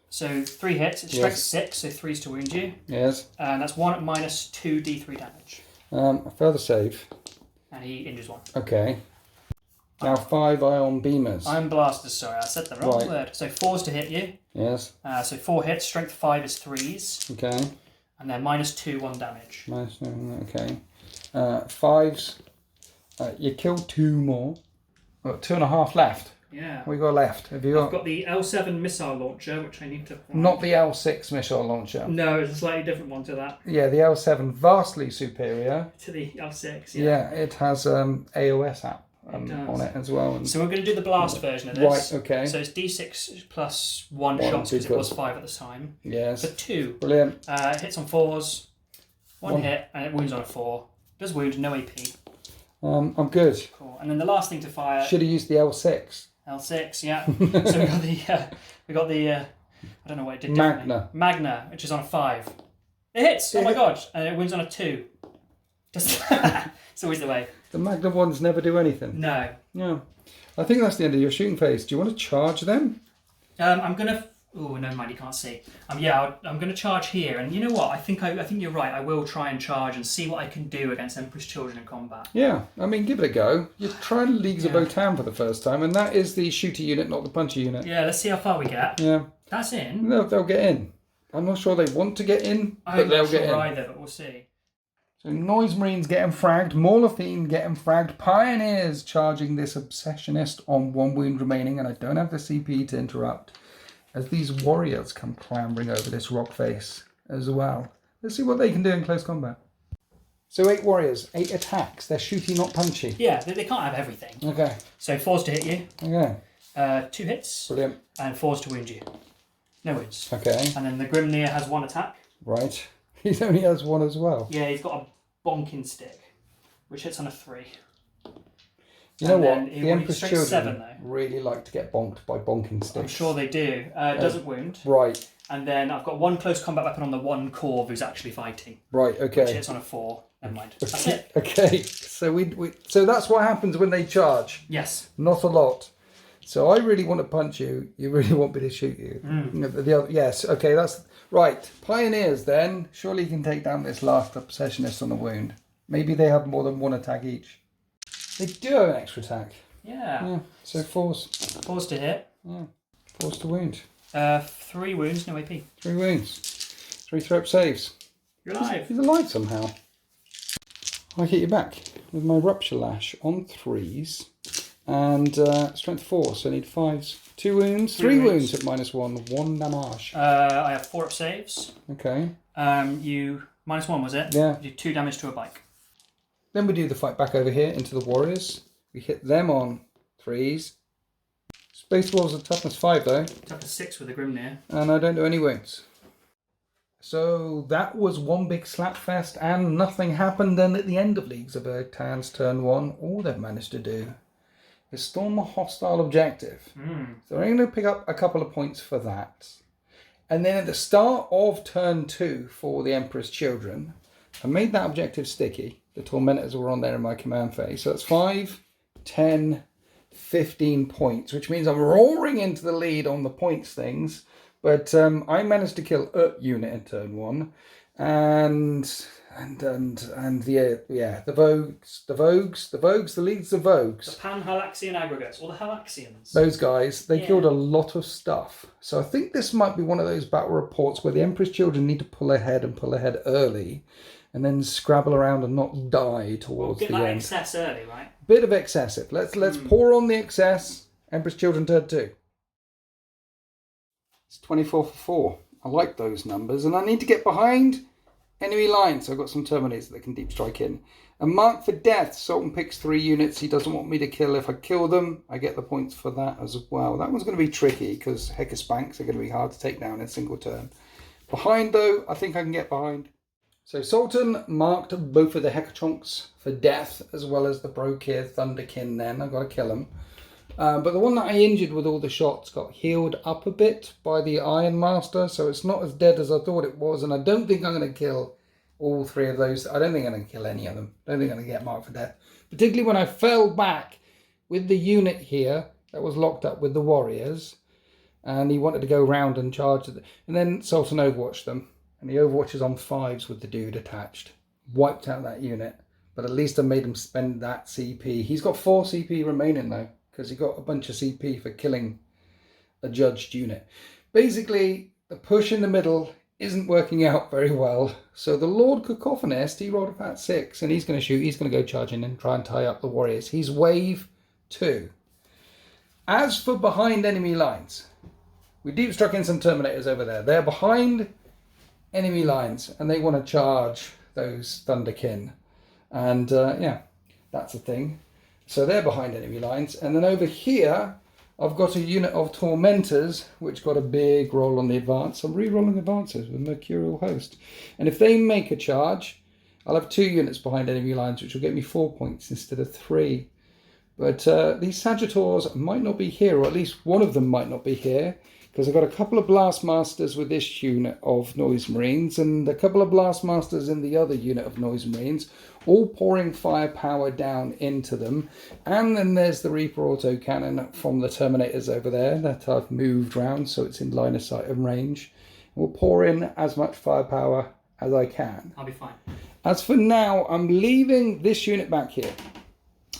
Speaker 2: So 3 hits. It's strength 6, so 3s to wound you.
Speaker 1: Yes.
Speaker 2: And that's 1 at -2 D3 damage.
Speaker 1: A further save.
Speaker 2: And he injures 1.
Speaker 1: Okay. Now 5 ion beamers.
Speaker 2: Ion blasters, sorry, I said the wrong word. So 4s to hit you.
Speaker 1: Yes.
Speaker 2: So 4 hits, strength 5 is 3s.
Speaker 1: Okay.
Speaker 2: And then -2, 1 damage.
Speaker 1: Okay. 5s. You killed 2 more. 2.5 left.
Speaker 2: Yeah.
Speaker 1: What we got left?
Speaker 2: I've got the L7 missile launcher, which I need to find.
Speaker 1: Not the L6 missile launcher.
Speaker 2: No, it's a slightly different one to that.
Speaker 1: Yeah, the L7 vastly superior.
Speaker 2: To the L6,
Speaker 1: yeah. It has AOS app on it as well. And
Speaker 2: so we're going to do the blast version of this.
Speaker 1: Right, okay.
Speaker 2: So it's D6 plus 1 shots because it was 5 at the time.
Speaker 1: Yes.
Speaker 2: For 2.
Speaker 1: Brilliant.
Speaker 2: Hits on 4s. 1 hit and it wounds on a 4. Does wound, no AP.
Speaker 1: I'm good.
Speaker 2: Cool. And then the last thing to fire.
Speaker 1: Should have used the L6.
Speaker 2: L6, yeah. So we got the I don't know what it did. Magna, which is on a 5. It hits. Oh my god! And it wins on a 2. Just it's always the way.
Speaker 1: The Magna ones never do anything.
Speaker 2: No.
Speaker 1: Yeah. I think that's the end of your shooting phase. Do you want to charge them?
Speaker 2: I'm gonna. Oh, never mind. You can't see. I'm going to charge here, and you know what? I think you're right. I will try and charge and see what I can do against Empress Children in combat.
Speaker 1: Yeah, I mean, give it a go. You're trying Leagues of Votann for the first time, and that is the shooter unit, not the puncher unit.
Speaker 2: Yeah, let's see how far we get.
Speaker 1: Yeah,
Speaker 2: that's in.
Speaker 1: They'll get in. I'm not sure they want to get in, but they'll get in.
Speaker 2: I'm not sure either, but we'll see.
Speaker 1: So Noise Marines getting fragged, Mauler Fiend getting fragged, Pioneers charging this Obsessionist on 1 wound remaining, and I don't have the CP to interrupt. As these warriors come clambering over this rock face as well. Let's see what they can do in close combat. So 8 warriors, 8 attacks. They're shooty, not punchy.
Speaker 2: Yeah, they can't have everything.
Speaker 1: Okay.
Speaker 2: So 4s to hit you.
Speaker 1: Okay.
Speaker 2: 2 hits.
Speaker 1: Brilliant.
Speaker 2: And 4s to wound you. No wounds.
Speaker 1: Okay.
Speaker 2: And then the Grimnir has 1 attack.
Speaker 1: Right. He only has 1 as well.
Speaker 2: Yeah, he's got a bonking stick, which hits on a 3.
Speaker 1: You know what? The Empress Children really like to get bonked by bonking sticks.
Speaker 2: I'm sure they do. Doesn't wound.
Speaker 1: Right.
Speaker 2: And then I've got 1 close combat weapon on the 1 Corv who's actually fighting.
Speaker 1: Right, okay.
Speaker 2: Which hits on a 4. Never mind. That's it.
Speaker 1: Okay. So so that's what happens when they charge.
Speaker 2: Yes.
Speaker 1: Not a lot. So I really want to punch you. You really want me to shoot you. Yes, okay, that's right. Pioneers then. Surely you can take down this last Obsessionist on the wound. Maybe they have more than 1 attack each. They do have an extra attack.
Speaker 2: Yeah.
Speaker 1: So 4s.
Speaker 2: 4s to hit.
Speaker 1: Yeah. 4s to wound.
Speaker 2: 3 wounds, no AP.
Speaker 1: 3 wounds. 3 throw-up saves.
Speaker 2: You're alive.
Speaker 1: He's alive somehow. I hit you back with my Rupture Lash on 3s. And strength 4, so I need 5s. 2 wounds, 3 wounds at -1, 1 damage.
Speaker 2: I have 4 up saves.
Speaker 1: Okay.
Speaker 2: You -1 was it?
Speaker 1: Yeah.
Speaker 2: You do 2 damage to a bike.
Speaker 1: Then we do the fight back over here into the warriors. We hit them on 3s. Space Wolves are toughness 5 though.
Speaker 2: Toughness 6 with the Grimnir.
Speaker 1: And I don't do any wounds. So that was one big slap fest, and nothing happened then at the end of Leagues of Votann's turn 1. All they've managed to do is storm a hostile objective. So I'm going to pick up a couple of points for that. And then at the start of turn 2 for the Emperor's Children, I made that objective sticky. The Tormentors were on there in my command phase. So that's 5, 10, 15 points, which means I'm roaring into the lead on the points things. But I managed to kill a unit in turn 1, and the Vogues, the Leagues of Vogues.
Speaker 2: The Pan-Halaxian aggregates, or the Halaxians.
Speaker 1: Those guys, they killed a lot of stuff. So I think this might be one of those battle reports where the Emperor's Children need to pull ahead early, and then scrabble around and not die towards the end.
Speaker 2: Get that excess early, right?
Speaker 1: Bit of excessive. Let's pour on the excess. Emperor's Children turn 2. It's 24 for 4. I like those numbers, and I need to get behind enemy lines. So I've got some Terminators that can deep strike in. And mark for death. Sultan picks 3 units he doesn't want me to kill. If I kill them, I get the points for that as well. That one's going to be tricky because Hecaspanks are going to be hard to take down in a single turn. Behind though, I think I can get behind. So Sultan marked both of the Hecachonks for death as well as the Brokir Thunderkin then. I've got to kill them. But the one that I injured with all the shots got healed up a bit by the Iron Master, so it's not as dead as I thought it was, and I don't think I'm going to kill all 3 of those. I don't think I'm going to kill any of them. I don't think I'm going to get marked for death. Particularly when I fell back with the unit here that was locked up with the warriors, and he wanted to go round and charge it. And then Sultan overwatched them, and he overwatches on 5s with the dude attached. Wiped out that unit, but at least I made him spend that CP. He's got 4 CP remaining though, because he got a bunch of CP for killing a judged unit. Basically, the push in the middle isn't working out very well. So the Lord Cacophonist, he rolled a fat 6, and he's going to shoot. He's going to go charging and try and tie up the warriors. He's wave 2. As for behind enemy lines, we deep struck in some Terminators over there. They're behind enemy lines, and they want to charge those Thunderkin. And yeah, that's a thing. So they're behind enemy lines. And then over here, I've got a unit of Tormentors, which got a big roll on the advance. I'm re-rolling advances with Mercurial Host. And if they make a charge, I'll have 2 units behind enemy lines, which will get me 4 points instead of 3. But these Sagittars might not be here, or at least one of them might not be here, because I've got a couple of Blastmasters with this unit of Noise Marines, and a couple of Blastmasters in the other unit of Noise Marines, all pouring firepower down into them. And then there's the Reaper autocannon from the Terminators over there that I've moved round so it's in line of sight and range. We'll pour in as much firepower as I can.
Speaker 2: I'll be fine.
Speaker 1: As for now, I'm leaving this unit back here.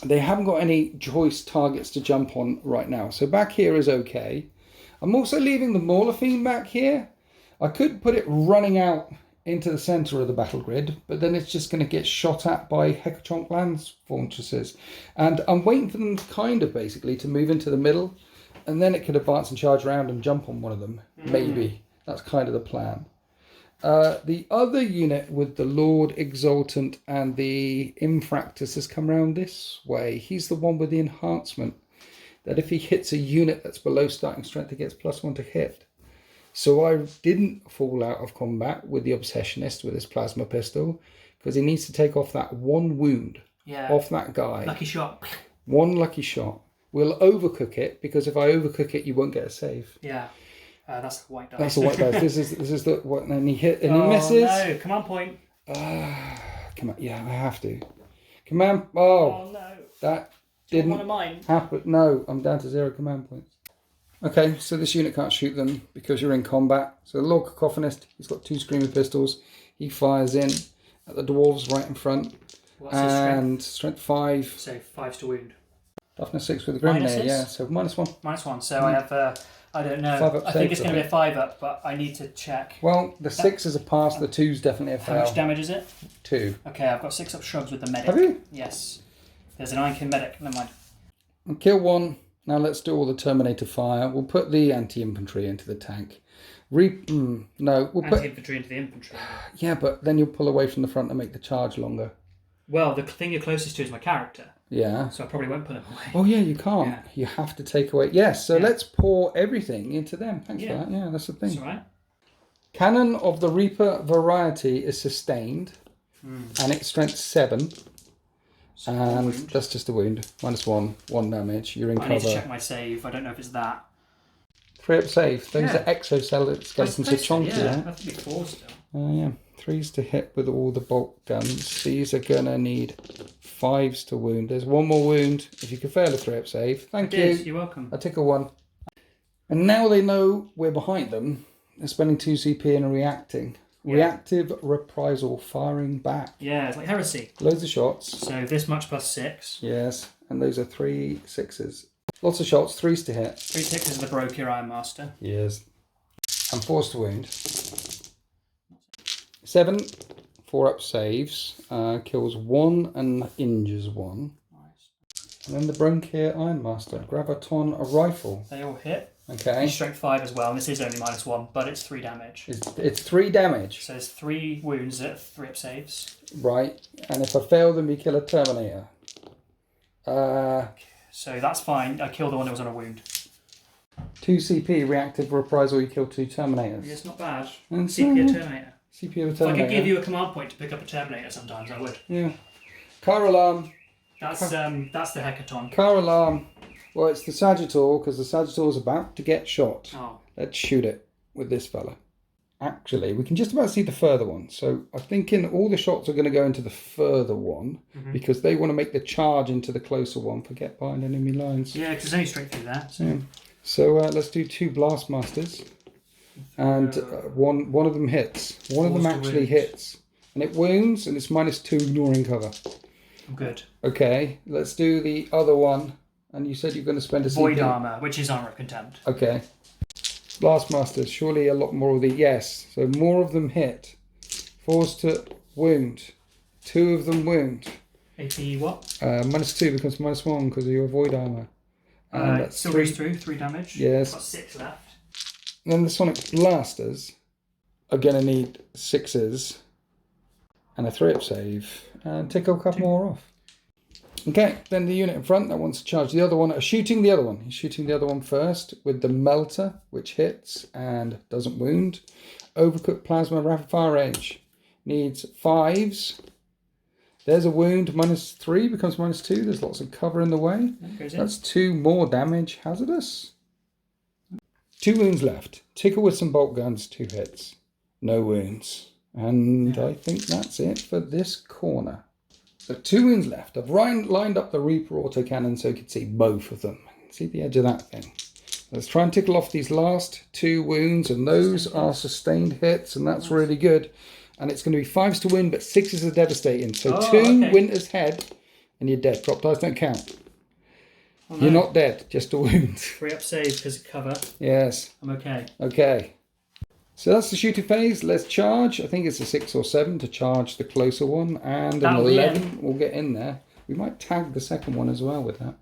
Speaker 1: They haven't got any choice targets to jump on right now, so back here is okay. I'm also leaving the Mauler Fiend back here. I could put it running out into the centre of the battle grid, but then it's just going to get shot at by Hecachonk Lance Fortresses. And I'm waiting for them kind of basically to move into the middle, and then it could advance and charge around and jump on one of them. Maybe. That's kind of the plan. The other unit with the Lord Exultant and the Infractus has come around this way. He's the one with the enhancement that if he hits a unit that's below starting strength, he gets +1 to hit. So I didn't fall out of combat with the Obsessionist with his plasma pistol, because he needs to take off that 1 wound off that guy.
Speaker 2: Lucky shot.
Speaker 1: 1 lucky shot. We'll overcook it, because if I overcook it, you won't get a save.
Speaker 2: Yeah. That's the white dice.
Speaker 1: That's the white dice. This is the what, and he hit and he misses.
Speaker 2: No, command point.
Speaker 1: Come on, yeah, I have to. Command. Oh
Speaker 2: no,
Speaker 1: that
Speaker 2: didn't
Speaker 1: didn't happen. No, I'm down to 0 command points. Okay, so this unit can't shoot them because you're in combat. So the Lord Cacophonist, he's got 2 Screamer pistols. He fires in at the dwarves right in front.
Speaker 2: What's his strength?
Speaker 1: Strength 5.
Speaker 2: So 5's to wound.
Speaker 1: Toughness 6 with the Grimnir, yeah. So -1.
Speaker 2: -1. So I have. I don't know. I think it's going to be a 5-up, but I need to check.
Speaker 1: Well, the 6 is a pass. The 2's definitely a fail.
Speaker 2: How much damage is it?
Speaker 1: 2.
Speaker 2: Okay, I've got 6-up shrugs with the medic.
Speaker 1: Have you?
Speaker 2: Yes. There's an Iron Medic. Never mind.
Speaker 1: Kill one. Now let's do all the Terminator fire. We'll put the anti-infantry into the tank. No, we'll put
Speaker 2: anti-infantry into the infantry.
Speaker 1: Yeah, but then you'll pull away from the front and make the charge longer.
Speaker 2: Well, the thing you're closest to is my character.
Speaker 1: Yeah.
Speaker 2: So I probably won't put them away.
Speaker 1: Oh yeah, you can't.
Speaker 2: Yeah.
Speaker 1: You have to take away. Yes. So let's pour everything into them. Thanks for that. Yeah, that's the thing.
Speaker 2: That's all right.
Speaker 1: Cannon of the Reaper variety is sustained, and it's strength 7. And that's just a wound. -1, 1 damage. You're in cover.
Speaker 2: I need to check my save. I don't know if it's that.
Speaker 1: 3 up save. Those are exoskeletons are chunky.
Speaker 2: Yeah, I think it's 4 still.
Speaker 1: Yeah. 3s to hit with all the bolt guns. These are gonna need 5s to wound. There's 1 more wound. If you could fail a 3 up save, thank you.
Speaker 2: You're welcome.
Speaker 1: I take a 1. And now they know we're behind them. They're spending 2 CP and reacting. Reactive reprisal, firing back.
Speaker 2: Yeah, it's like heresy.
Speaker 1: Loads of shots.
Speaker 2: So this much plus 6.
Speaker 1: Yes, and those are 3 6s. Lots of shots, 3s to hit.
Speaker 2: 3 6s of the Broke Iron Master.
Speaker 1: Yes. And 4s to wound. 7 4 up saves. Kills 1 and injures 1. Nice. And then the Bronchier Ironmaster. Graviton, a rifle.
Speaker 2: They all hit.
Speaker 1: Okay.
Speaker 2: He's strength 5 as well, and this is only -1, but it's 3 damage.
Speaker 1: It's 3 damage.
Speaker 2: So there's 3 wounds at 3 up saves.
Speaker 1: Right. And if I fail them, you kill a Terminator.
Speaker 2: So that's fine. I killed the one that was on a wound.
Speaker 1: 2 CP, reactive reprisal, you kill 2 Terminators.
Speaker 2: It's not bad.
Speaker 1: And
Speaker 2: CP a Terminator.
Speaker 1: CP of a
Speaker 2: If
Speaker 1: Terminator.
Speaker 2: I could give you a command point to pick up a Terminator sometimes, I would.
Speaker 1: Yeah. Car alarm.
Speaker 2: That's the Hecaton.
Speaker 1: Car alarm. Well, it's the Sagittal, because the Sagittal's about to get shot.
Speaker 2: Oh.
Speaker 1: Let's shoot it with this fella. Actually, we can just about see the further one. So I'm thinking all the shots are going to go into the further one, because they want to make the charge into the closer one. Forget behind enemy lines.
Speaker 2: Yeah, because there's only straight through there. So,
Speaker 1: so let's do 2 Blastmasters. And one of them hits. One of them actually hits. And it wounds, and it's -2, ignoring cover.
Speaker 2: I'm good.
Speaker 1: Okay, let's do the other one. And you said you're going to spend a
Speaker 2: Void
Speaker 1: CP.
Speaker 2: armor, which is armor of contempt.
Speaker 1: Okay. Blastmasters, surely a lot more of the... Yes, so more of them hit. 4s to wound. 2 of them wound.
Speaker 2: AP what?
Speaker 1: -2 becomes -1 because of your void armor. And that's
Speaker 2: still
Speaker 1: 3.
Speaker 2: goes through, 3 damage.
Speaker 1: Yes.
Speaker 2: Got 6 left.
Speaker 1: And then the Sonic Blasters are going to need 6s and a 3 up save. And tick a couple more off. Okay, then the unit in front that wants to charge the other one, shooting the other one. He's shooting the other one first with the Melter, which hits and doesn't wound. Overcooked Plasma, Rapid Fire Range. Needs 5s. There's a wound, -3 becomes -2. There's lots of cover in the way. That's 2 more damage. Hazardous. 2 wounds left. Tickle with some bolt guns, 2 hits. No wounds. And I think that's it for this corner. So 2 wounds left. I've lined up the Reaper autocannon so you can see both of them. See the edge of that thing. Let's try and tickle off these last 2 wounds, and those are sustained hits, and that's really good. And it's going to be 5s to win, but 6s are devastating. So 2 Winter's Head, and you're dead. Drop dice don't count. Oh, no. You're not dead, just a wound.
Speaker 2: 3 up save because of cover.
Speaker 1: Yes.
Speaker 2: I'm okay.
Speaker 1: Okay. So that's the shooting phase. Let's charge. I think it's a 6 or 7 to charge the closer one, and an 11 will get in there. We might tag the second one as well with that.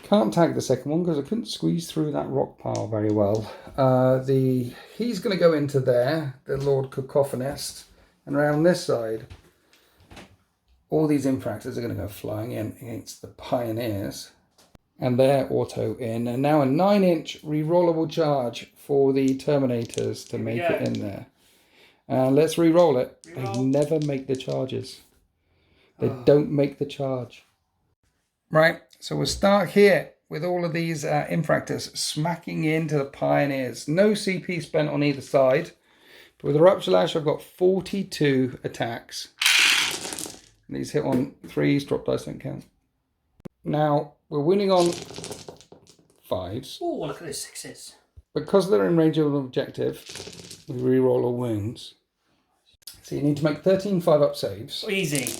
Speaker 1: Can't tag the second one because I couldn't squeeze through that rock pile very well. He's going to go into there, the Lord Cacophonist, and around this side, all these infractors are going to go flying in against the Pioneers. And they're auto in. And now a 9-inch re-rollable charge for the Terminators to make it in there. Let's re-roll it. They never make the charges. They don't make the charge. Right, so we'll start here with all of these infractors smacking into the Pioneers. No CP spent on either side. But with the Rupture Lash, I've got 42 attacks. And these hit on 3s, drop dice don't count. Now, we're winning on 5s.
Speaker 2: Oh, look at those 6s.
Speaker 1: Because they're in range of an objective, we re-roll all wounds. So you need to make 13 5-up saves.
Speaker 2: Easy.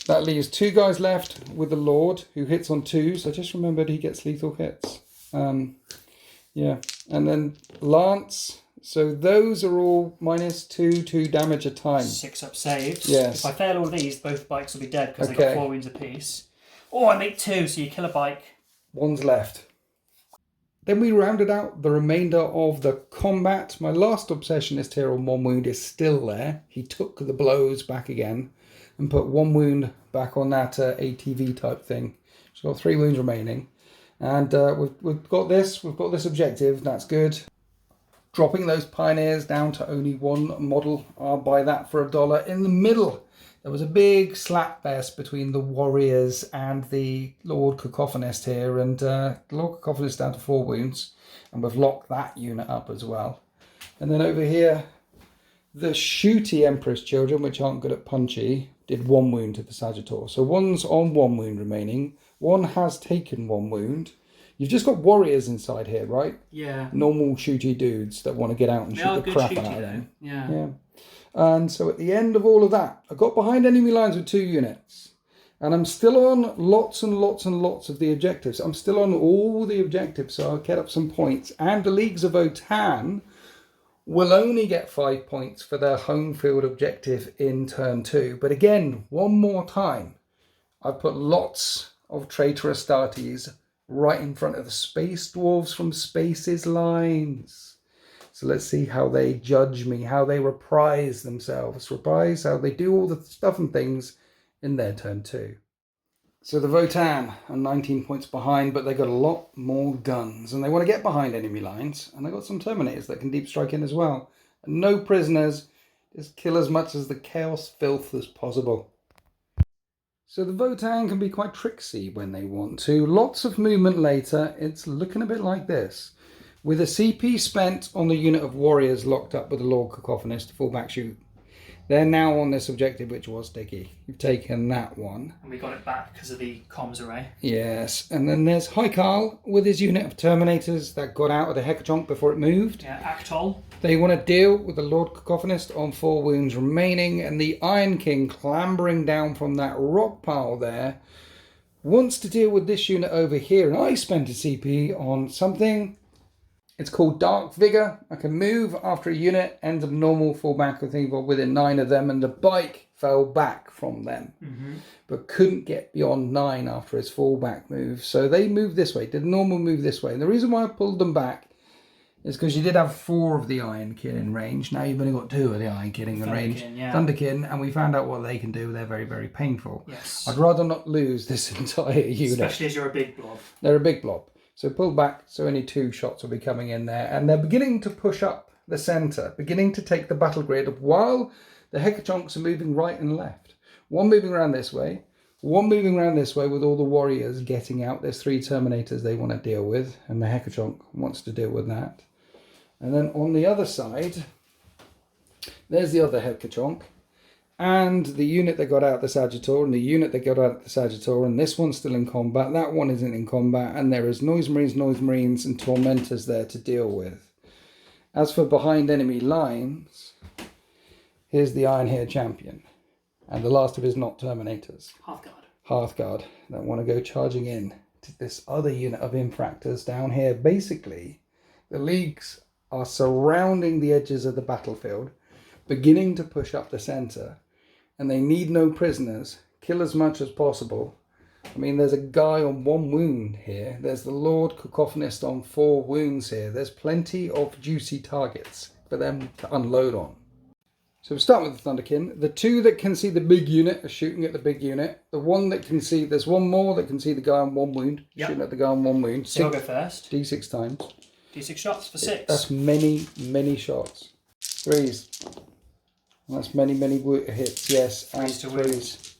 Speaker 1: That leaves 2 guys left with the Lord, who hits on 2s. I just remembered he gets lethal hits. Yeah. And then Lance. So those are all -2 damage a time.
Speaker 2: 6 up saves.
Speaker 1: Yes.
Speaker 2: If I fail all these, both bikes will be dead because they've got 4 wounds apiece. Oh, I make 2, so you kill a bike.
Speaker 1: One's left. Then we rounded out the remainder of the combat. My last obsessionist here on 1 wound is still there. He took the blows back again and put 1 wound back on that ATV type thing. She's got 3 wounds remaining. And we've got this objective. That's good. Dropping those pioneers down to only 1 model. I'll buy that for $1. In the middle, there was a big slap fest between the warriors and the Lord Cacophonist here, and the Lord Cacophonist down to 4 wounds, and we've locked that unit up as well. And then over here, the shooty Empress children, which aren't good at punchy, did 1 wound to the Sagittor. So one's on 1 wound remaining. One has taken 1 wound. You've just got warriors inside here, right?
Speaker 2: Yeah.
Speaker 1: Normal shooty dudes that want to get out and shoot the crap out of them. Yeah. And so at the end of all of that, I got behind enemy lines with 2 units. And I'm still on lots and lots and lots of the objectives. I'm still on all the objectives, so I'll get up some points. And the Leagues of Votann will only get 5 points for their home field objective in turn 2. But again, one more time, I've put lots of traitor Astartes right in front of the space dwarves from Space's lines. So let's see how they judge me, how they reprise themselves. Reprise how they do all the stuff and things in their turn 2. So the Votan are 19 points behind, but they got a lot more guns. And they want to get behind enemy lines. And they got some Terminators that can deep strike in as well. And no prisoners. Just kill as much as the Chaos filth as possible. So the Votan can be quite tricksy when they want to. Lots of movement later, it's looking a bit like this. With a CP spent on the unit of warriors locked up with the Lord Cacophonist to fall back shoot. They're now on this objective, which was sticky. You've taken that one.
Speaker 2: And we got it back because of the comms array.
Speaker 1: Yes, and then there's Haikal with his unit of Terminators that got out of the Hecatonkh before it moved.
Speaker 2: Yeah, Actol.
Speaker 1: They want to deal with the Lord Cacophonist on 4 wounds remaining, and the Iron King clambering down from that rock pile there wants to deal with this unit over here. And I spent a CP on something. It's called Dark Vigor. I can move after a unit ends up normal, fall back, I think, within 9 of them, and the bike fell back from them, but couldn't get beyond 9 after his fallback move. So they moved this way, did a normal move this way. And the reason why I pulled them back is because you did have 4 of the Ironkin in range. Now you've only got 2 of the Ironkin in range.
Speaker 2: Yeah.
Speaker 1: Thunderkin, and we found out what they can do. They're very, very painful.
Speaker 2: Yes.
Speaker 1: I'd rather not lose this entire unit.
Speaker 2: Especially as you're a big blob.
Speaker 1: They're a big blob. So pull back, so only 2 shots will be coming in there. And they're beginning to push up the centre, beginning to take the battle grid while the Hecatonks are moving right and left. One moving around this way, one moving around this way with all the warriors getting out. There's 3 Terminators they want to deal with, and the Hecatonk wants to deal with that. And then on the other side, there's the other Hecatonk. And the unit that got out the Sagittor, and the unit that got out the Sagittor, and this one's still in combat. That one isn't in combat, and there is Noise Marines, and Tormentors there to deal with. As for behind enemy lines, here's the Ironhair champion, and the last of his not Terminators. Hearthguard that want to go charging in to this other unit of infractors down here. Basically, the Leagues are surrounding the edges of the battlefield, beginning to push up the centre. And they need no prisoners. Kill as much as possible. I mean, there's a guy on 1 wound here. There's the Lord Cacophonist on 4 wounds here. There's plenty of juicy targets for them to unload on. So we'll start with the Thunderkin. The 2 that can see the big unit are shooting at the big unit. The 1 that can see, there's 1 more that can see the guy on 1 wound. Yep. Shooting at the guy on 1 wound.
Speaker 2: So I'll go first.
Speaker 1: D6 times.
Speaker 2: D6 shots for 6.
Speaker 1: That's many, many shots. 3s. That's many, many hits, yes. And 3s.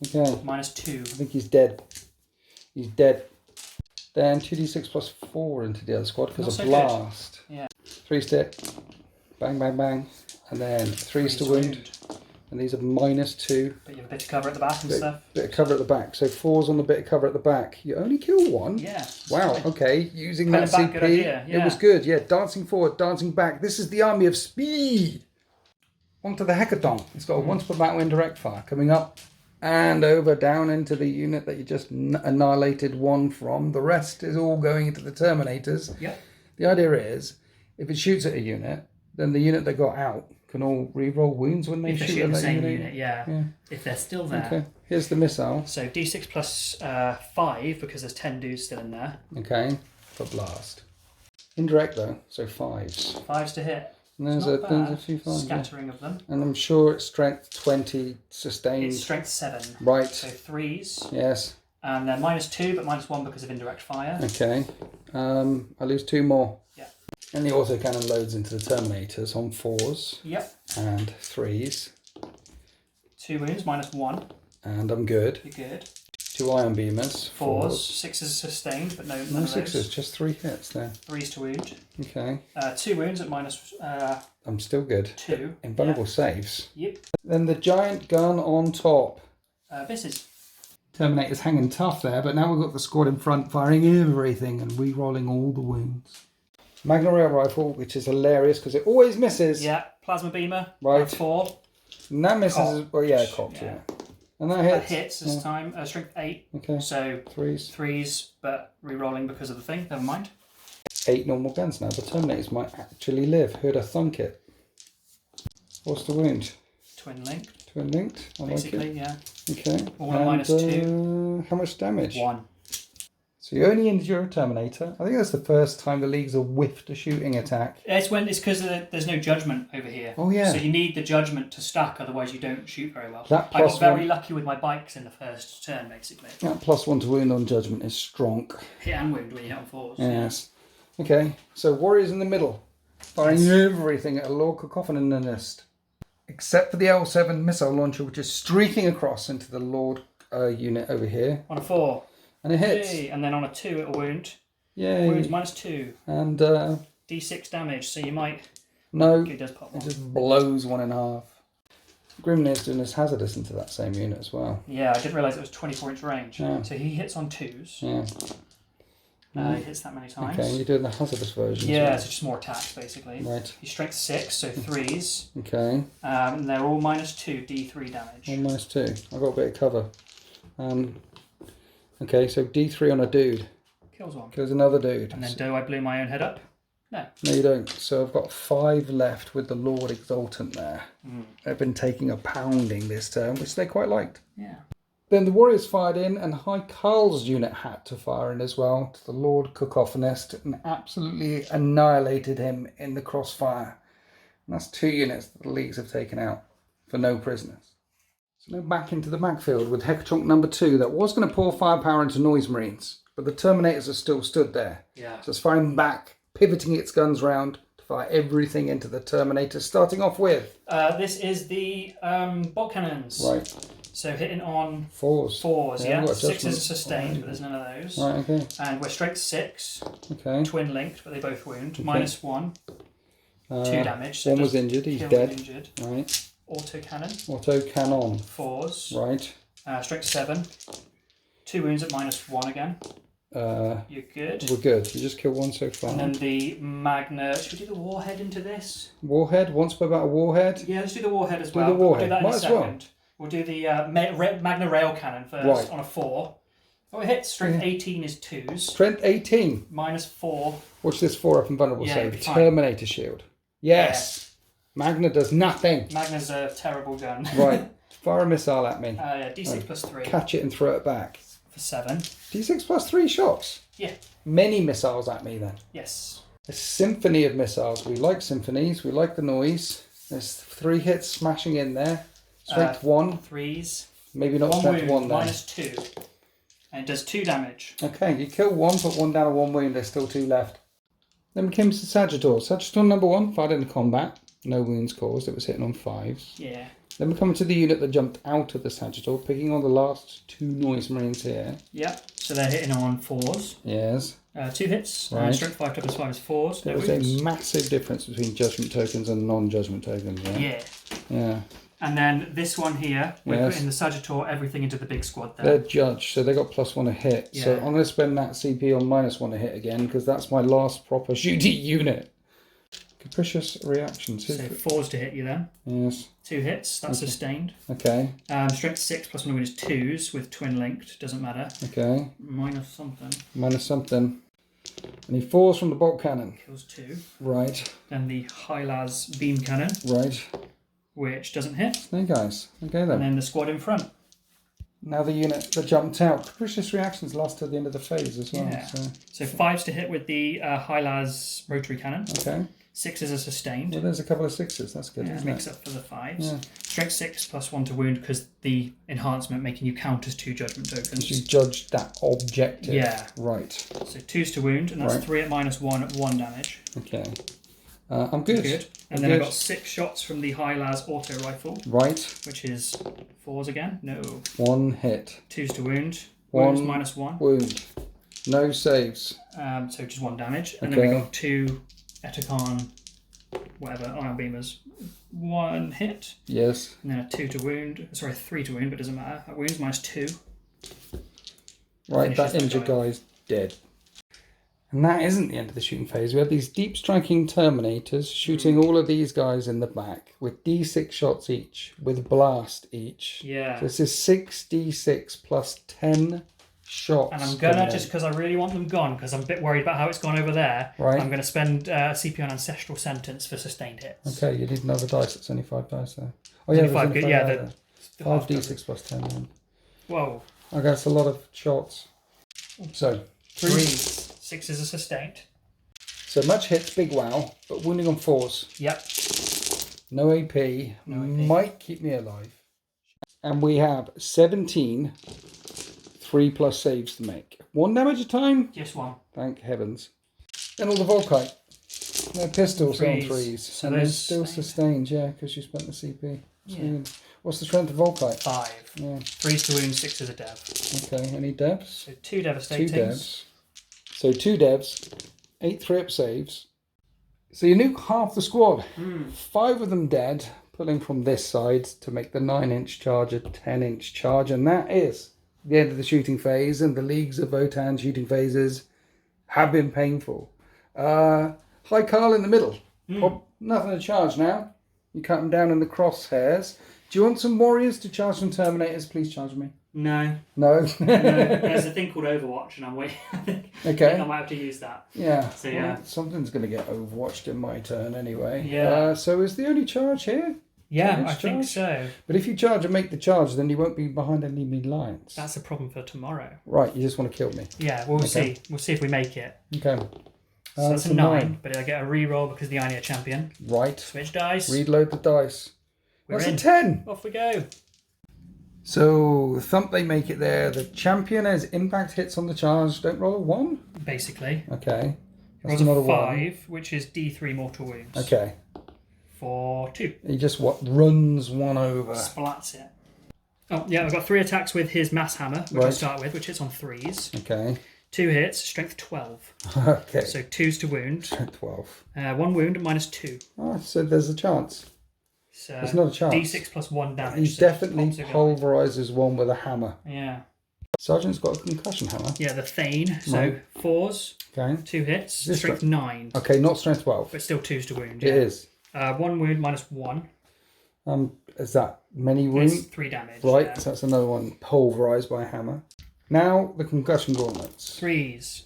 Speaker 1: Okay.
Speaker 2: -2.
Speaker 1: I think he's dead. He's dead. Then 2d6 plus 4 into the other squad because of blast.
Speaker 2: Good. Yeah.
Speaker 1: 3 stick. Bang, bang, bang. And then 3s to wound. And these are -2.
Speaker 2: But you have a bit of cover at the back and stuff.
Speaker 1: Bit of cover at the back. So 4's on the bit of cover at the back. You only kill 1?
Speaker 2: Yeah.
Speaker 1: Wow, okay. Using that
Speaker 2: back,
Speaker 1: CP.
Speaker 2: good idea. Yeah.
Speaker 1: It was good, yeah. Dancing forward, dancing back. This is the army of speed. Onto the Hecatonk. It's got a once per battle indirect fire coming up and over down into the unit that you just annihilated 1 from. The rest is all going into the Terminators.
Speaker 2: Yep.
Speaker 1: The idea is, if it shoots at a unit Then the unit that got out can all re-roll wounds when they
Speaker 2: If they're
Speaker 1: shoot
Speaker 2: shooting
Speaker 1: at
Speaker 2: the
Speaker 1: that
Speaker 2: same
Speaker 1: unit.
Speaker 2: unit, yeah. If they're still there.
Speaker 1: Okay, here's the missile.
Speaker 2: So D6 plus 5 because there's 10 dudes still in there.
Speaker 1: Okay, for blast. Indirect though, so 5s.
Speaker 2: 5s to hit.
Speaker 1: And there's a few 5s.
Speaker 2: Scattering of them.
Speaker 1: And I'm sure it's strength 20 sustained.
Speaker 2: It's strength 7.
Speaker 1: Right.
Speaker 2: So 3s.
Speaker 1: Yes.
Speaker 2: And then -2, but -1 because of indirect fire.
Speaker 1: Okay. I lose 2 more.
Speaker 2: Yeah.
Speaker 1: And the autocannon loads into the Terminators on 4s.
Speaker 2: Yep.
Speaker 1: And 3s.
Speaker 2: 2 wounds, -1.
Speaker 1: And I'm good.
Speaker 2: You're good.
Speaker 1: 2 ion beamers.
Speaker 2: 4s. 6s sustained, but
Speaker 1: No
Speaker 2: none of
Speaker 1: 6s,
Speaker 2: those.
Speaker 1: just 3 hits there.
Speaker 2: 3s to wound.
Speaker 1: Okay.
Speaker 2: 2 wounds at
Speaker 1: I'm still good.
Speaker 2: -2.
Speaker 1: Invulnerable saves.
Speaker 2: Yep.
Speaker 1: Then the giant gun on top.
Speaker 2: Misses.
Speaker 1: Terminator's hanging tough there, but now we've got the squad in front firing everything and re-rolling all the wounds. Magna Rail Rifle, which is hilarious because it always misses.
Speaker 2: Yeah. Plasma beamer.
Speaker 1: Right.
Speaker 2: 4.
Speaker 1: And that misses.
Speaker 2: Cocked.
Speaker 1: Well, yeah, cocked, yeah. And that hits.
Speaker 2: That hits this time. Strength 8.
Speaker 1: Okay.
Speaker 2: So
Speaker 1: 3s.
Speaker 2: 3s, but re-rolling because of the thing. Never mind.
Speaker 1: 8 normal guns now. The Terminators might actually live. Heard a thunk it. What's the wound?
Speaker 2: Twin link.
Speaker 1: Twin linked. I
Speaker 2: Basically,
Speaker 1: like it.
Speaker 2: yeah.
Speaker 1: Okay.
Speaker 2: All at -2.
Speaker 1: How much damage?
Speaker 2: 1.
Speaker 1: So you only injure a Terminator. I think that's the first time the Leagues have whiffed a shooting attack.
Speaker 2: It's because there's no judgment over here.
Speaker 1: Oh, yeah.
Speaker 2: So you need the judgment to stack, otherwise you don't shoot very well.
Speaker 1: That
Speaker 2: I got
Speaker 1: plus
Speaker 2: very
Speaker 1: one-
Speaker 2: lucky with my bikes in the first turn, basically.
Speaker 1: That +1 to wound on judgment is strong.
Speaker 2: Hit and wound when you hit on 4s.
Speaker 1: Yes. Okay, so Warriors in the middle. Firing everything at a Lord Cacophonist. Except for the L7 missile launcher, which is streaking across into the Lord unit over here.
Speaker 2: On a 4.
Speaker 1: And it hits.
Speaker 2: Yay. And then on a 2 it'll wound.
Speaker 1: Yay.
Speaker 2: Wounds -2.
Speaker 1: And
Speaker 2: D6 damage, so you might...
Speaker 1: no,
Speaker 2: It does pop
Speaker 1: it
Speaker 2: one.
Speaker 1: just blows one in half. Grimnir's doing his hazardous into that same unit as well.
Speaker 2: Yeah, I didn't realise it was 24-inch range.
Speaker 1: Yeah.
Speaker 2: So he hits on 2s.
Speaker 1: Yeah.
Speaker 2: He hits that many times.
Speaker 1: Okay, you're doing the hazardous version.
Speaker 2: Yeah, so just more attacks, basically.
Speaker 1: Right.
Speaker 2: He's strength 6, so 3s.
Speaker 1: Okay.
Speaker 2: And they're all -2 D3 damage.
Speaker 1: All -2. I've got a bit of cover. Okay, so D3 on a dude.
Speaker 2: Kills one.
Speaker 1: Kills another dude.
Speaker 2: And then do I blew my own head up? No.
Speaker 1: No, you don't. So I've got 5 left with the Lord Exultant there. They've been taking a pounding this turn, which they quite liked.
Speaker 2: Yeah.
Speaker 1: Then the Warriors fired in, and High Carl's unit had to fire in as well to the Lord Cacophonist and absolutely annihilated him in the crossfire. And that's 2 units that the Leagues have taken out for no prisoners. So now back into the backfield with Hecatonk number 2 that was going to pour firepower into Noise Marines, but the Terminators are still stood there.
Speaker 2: Yeah.
Speaker 1: So it's firing back, pivoting its guns round to fire everything into the Terminators, starting off with...
Speaker 2: This is the bot cannons.
Speaker 1: Right.
Speaker 2: So hitting on
Speaker 1: 4s.
Speaker 2: 4s,
Speaker 1: Yeah,
Speaker 2: yeah.
Speaker 1: I've got
Speaker 2: 6s are
Speaker 1: adjustments.
Speaker 2: sustained, but there's none of those.
Speaker 1: Right, okay.
Speaker 2: And we're strength 6,
Speaker 1: Okay.
Speaker 2: twin linked, but they both wound.
Speaker 1: Okay.
Speaker 2: -1, 2 damage. So
Speaker 1: One
Speaker 2: it
Speaker 1: was
Speaker 2: does
Speaker 1: injured, he's
Speaker 2: kill
Speaker 1: dead.
Speaker 2: Injured.
Speaker 1: Right.
Speaker 2: Auto cannon,
Speaker 1: Auto cannon.
Speaker 2: 4s.
Speaker 1: Right.
Speaker 2: Strength 7, 2 wounds at -1 again. You're good.
Speaker 1: We're good. You just killed one so far.
Speaker 2: And then the Magna. Should we do the warhead into this?
Speaker 1: Warhead? Once per battle warhead?
Speaker 2: Yeah, let's do the warhead as
Speaker 1: Do
Speaker 2: well.
Speaker 1: the
Speaker 2: but we'll
Speaker 1: warhead.
Speaker 2: do that in
Speaker 1: Might
Speaker 2: a
Speaker 1: as well.
Speaker 2: second. We'll do the Magna rail cannon first
Speaker 1: Right.
Speaker 2: on a 4. Oh, it hits. Strength 18 is 2s.
Speaker 1: Strength 18.
Speaker 2: -4.
Speaker 1: Watch this 4-up invulnerable
Speaker 2: Yeah,
Speaker 1: save.
Speaker 2: it'll be fine.
Speaker 1: Terminator shield. Yes. Magna does nothing.
Speaker 2: Magna's a terrible gun.
Speaker 1: Right. Fire a missile at me.
Speaker 2: Yeah, D6 plus 3
Speaker 1: Catch it and throw it back.
Speaker 2: for 7.
Speaker 1: D6 plus 3 shots.
Speaker 2: Yeah.
Speaker 1: Many missiles at me then.
Speaker 2: Yes.
Speaker 1: A symphony of missiles. We like symphonies. We like the noise. There's 3 hits smashing in there. Strength 1.
Speaker 2: 3s.
Speaker 1: Maybe not
Speaker 2: 1
Speaker 1: strength
Speaker 2: wound,
Speaker 1: 1 then.
Speaker 2: -2. And it does 2 damage.
Speaker 1: Okay, you kill 1, put 1 down at 1 wound. There's still 2 left. Then we came to Sagittor. Sagittor number 1 fired into combat. No wounds caused. It was hitting on 5s.
Speaker 2: Yeah.
Speaker 1: Then we come to the unit that jumped out of the Sagittor, picking on the last 2 Noise Marines here.
Speaker 2: Yep. So they're hitting on 4s.
Speaker 1: Yes.
Speaker 2: 2 hits.
Speaker 1: Right.
Speaker 2: Strength 5 plus 5 is 4s.
Speaker 1: There was a massive difference between judgment tokens and non-judgment tokens. Yeah.
Speaker 2: Yeah.
Speaker 1: Yeah.
Speaker 2: And then this one here, we're
Speaker 1: Yes.
Speaker 2: putting the Sagittor everything into the big squad
Speaker 1: They're
Speaker 2: there.
Speaker 1: judged, so they got +1 a hit. So
Speaker 2: Yeah.
Speaker 1: I'm going to spend that CP on -1 a hit again, because that's my last proper shooty unit. Capricious reactions.
Speaker 2: So 4s to hit you then.
Speaker 1: Yes.
Speaker 2: 2 hits, that's sustained.
Speaker 1: Okay.
Speaker 2: Strength 6 plus 1 is 2s with twin linked, doesn't matter.
Speaker 1: Okay.
Speaker 2: Minus something.
Speaker 1: Minus something. And he falls from the bolt cannon.
Speaker 2: Kills 2.
Speaker 1: Right.
Speaker 2: Then the Hylas beam cannon.
Speaker 1: Right.
Speaker 2: Which doesn't hit.
Speaker 1: Snake eyes. Okay then.
Speaker 2: And then the squad in front.
Speaker 1: Now the unit that jumped out. Capricious reactions last till the end of the phase as well.
Speaker 2: Yeah. So 5s to hit with the Hylas rotary cannon.
Speaker 1: Okay.
Speaker 2: 6s are sustained.
Speaker 1: Well, there's a couple of 6s. That's good,
Speaker 2: Yeah,
Speaker 1: isn't
Speaker 2: makes
Speaker 1: it?
Speaker 2: up for the 5s.
Speaker 1: Yeah.
Speaker 2: Strength 6 plus 1 to wound because the enhancement making you count as 2 judgment tokens.
Speaker 1: You judged that objective.
Speaker 2: Yeah.
Speaker 1: Right.
Speaker 2: So 2s to wound, and that's
Speaker 1: Right.
Speaker 2: 3 at -1 at 1 damage.
Speaker 1: Okay. I'm good.
Speaker 2: Good. And then I got 6 shots from the Hylas auto rifle.
Speaker 1: Right.
Speaker 2: Which is 4s again? No.
Speaker 1: 1 hit.
Speaker 2: 2s to wound.
Speaker 1: 1
Speaker 2: Wounds -1.
Speaker 1: wound. No saves.
Speaker 2: So just 1 damage. And
Speaker 1: Okay.
Speaker 2: then we got 2 Etacan, whatever, iron beamers. 1 hit.
Speaker 1: Yes.
Speaker 2: And then a 2 to wound. Sorry, 3 to wound, but it doesn't matter. That wounds -2.
Speaker 1: Right, that
Speaker 2: Finishes
Speaker 1: injured
Speaker 2: guy.
Speaker 1: guy's dead. And that isn't the end of the shooting phase. We have these deep striking Terminators shooting all of these guys in the back with D6 shots each, with blast each.
Speaker 2: Yeah.
Speaker 1: So this is 6d6 plus 10 shots.
Speaker 2: And I'm gonna,
Speaker 1: coming
Speaker 2: just
Speaker 1: in.
Speaker 2: because I really want them gone, because I'm a bit worried about how it's gone over there,
Speaker 1: Right.
Speaker 2: I'm gonna spend CP on Ancestral Sentence for sustained hits.
Speaker 1: Okay, you need another dice. It's only 5 dice there. Oh
Speaker 2: Only
Speaker 1: there's
Speaker 2: 5
Speaker 1: only
Speaker 2: good, yeah,
Speaker 1: there.
Speaker 2: the
Speaker 1: 5d6 plus 10. Then.
Speaker 2: Whoa.
Speaker 1: Okay, that's a lot of shots. So,
Speaker 2: 3. 6s are sustained.
Speaker 1: So much hits, big wow, but wounding on 4s.
Speaker 2: Yep.
Speaker 1: No AP.
Speaker 2: No AP.
Speaker 1: Might keep me alive. And we have 17 3+ saves to make. 1 damage a time?
Speaker 2: Just 1.
Speaker 1: Thank heavens. Then all the Volkite. No pistols on
Speaker 2: 3s.
Speaker 1: 3s.
Speaker 2: So
Speaker 1: and they're
Speaker 2: those
Speaker 1: still sustained, yeah, because you spent the CP.
Speaker 2: Yeah.
Speaker 1: What's the strength of Volkite?
Speaker 2: 5.
Speaker 1: Yeah.
Speaker 2: 3s to wound, 6 is a dev.
Speaker 1: Okay, any devs?
Speaker 2: So 2
Speaker 1: 2
Speaker 2: devastatings.
Speaker 1: devs. So 2 devs, 8 3-up saves. So you nuke half the squad. 5 of them dead, pulling from this side to make the 9-inch charge a 10-inch charge. And that is the end of the shooting phase. And the Leagues of Votann shooting phases have been painful. High Carl in the middle. Nothing to charge now. You cut them down in the crosshairs. Do you want some warriors to charge some Terminators? Please charge me.
Speaker 2: No.
Speaker 1: No?
Speaker 2: There's a thing called Overwatch, and I'm waiting. I think I might have to use that.
Speaker 1: Yeah.
Speaker 2: So, yeah.
Speaker 1: Well, something's going to get overwatched in my turn anyway.
Speaker 2: Yeah.
Speaker 1: So is the only charge here?
Speaker 2: Yeah,
Speaker 1: Ten-inch
Speaker 2: I think
Speaker 1: charge?
Speaker 2: so.
Speaker 1: But if you charge and make the charge, then you won't be behind enemy lines.
Speaker 2: That's a problem for tomorrow.
Speaker 1: Right, you just want to kill me.
Speaker 2: Yeah, we'll
Speaker 1: Okay.
Speaker 2: see. We'll see if we make it.
Speaker 1: Okay.
Speaker 2: So that's a 9, but I get a reroll because the Ionia champion.
Speaker 1: Right.
Speaker 2: Switch dice.
Speaker 1: Reload the dice.
Speaker 2: We're
Speaker 1: That's
Speaker 2: in.
Speaker 1: a 10.
Speaker 2: Off we go.
Speaker 1: So, thump, they make it there. The champion has impact hits on the charge. Don't roll a 1?
Speaker 2: Basically.
Speaker 1: Okay. That's
Speaker 2: Rolls
Speaker 1: not
Speaker 2: a
Speaker 1: a 1.
Speaker 2: 5, which is D3 mortal wounds.
Speaker 1: Okay.
Speaker 2: For 2.
Speaker 1: He just runs 1 over.
Speaker 2: Splats it. Oh, yeah, I've got 3 attacks with his mass hammer, which I'll
Speaker 1: Right.
Speaker 2: start with, which hits on 3s.
Speaker 1: Okay.
Speaker 2: 2 hits, strength 12.
Speaker 1: Okay.
Speaker 2: So 2s to wound.
Speaker 1: 12.
Speaker 2: 1 wound, -2.
Speaker 1: Oh, so there's a chance.
Speaker 2: So
Speaker 1: There's not a chance.
Speaker 2: D6 plus 1 damage.
Speaker 1: He
Speaker 2: so
Speaker 1: definitely
Speaker 2: pops a guy.
Speaker 1: pulverizes one with a hammer.
Speaker 2: Yeah.
Speaker 1: Sergeant's got a concussion hammer.
Speaker 2: Yeah, the Thane. So
Speaker 1: Right.
Speaker 2: 4s,
Speaker 1: Okay.
Speaker 2: 2 hits,
Speaker 1: This
Speaker 2: strength 9.
Speaker 1: Okay, not strength 12.
Speaker 2: But still 2s to wound.
Speaker 1: It
Speaker 2: Yeah.
Speaker 1: is.
Speaker 2: 1 wound, -1.
Speaker 1: Is that many
Speaker 2: It's
Speaker 1: wounds?
Speaker 2: 3 damage.
Speaker 1: Right,
Speaker 2: Yeah.
Speaker 1: so that's another one pulverized by a hammer. Now the concussion gauntlets.
Speaker 2: 3s.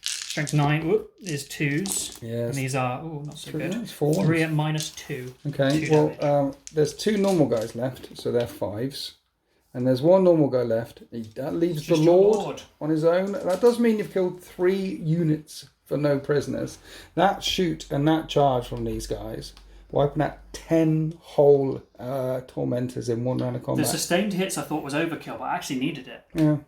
Speaker 2: Strength 9 is 2s. And
Speaker 1: Yes.
Speaker 2: these are, not so good.
Speaker 1: It's 4.
Speaker 2: 3 at -2.
Speaker 1: Okay,
Speaker 2: 2
Speaker 1: well,
Speaker 2: damage.
Speaker 1: there's 2 normal guys left, so they're 5s. And there's 1 normal guy left. That leaves the
Speaker 2: Just your
Speaker 1: Lord on his own. That does mean you've killed 3 units for no prisoners. That shoot and that charge from these guys, wiping out 10 whole tormentors in 1 round of
Speaker 2: The
Speaker 1: combat.
Speaker 2: sustained hits I thought was overkill, but I actually needed it.
Speaker 1: Yeah.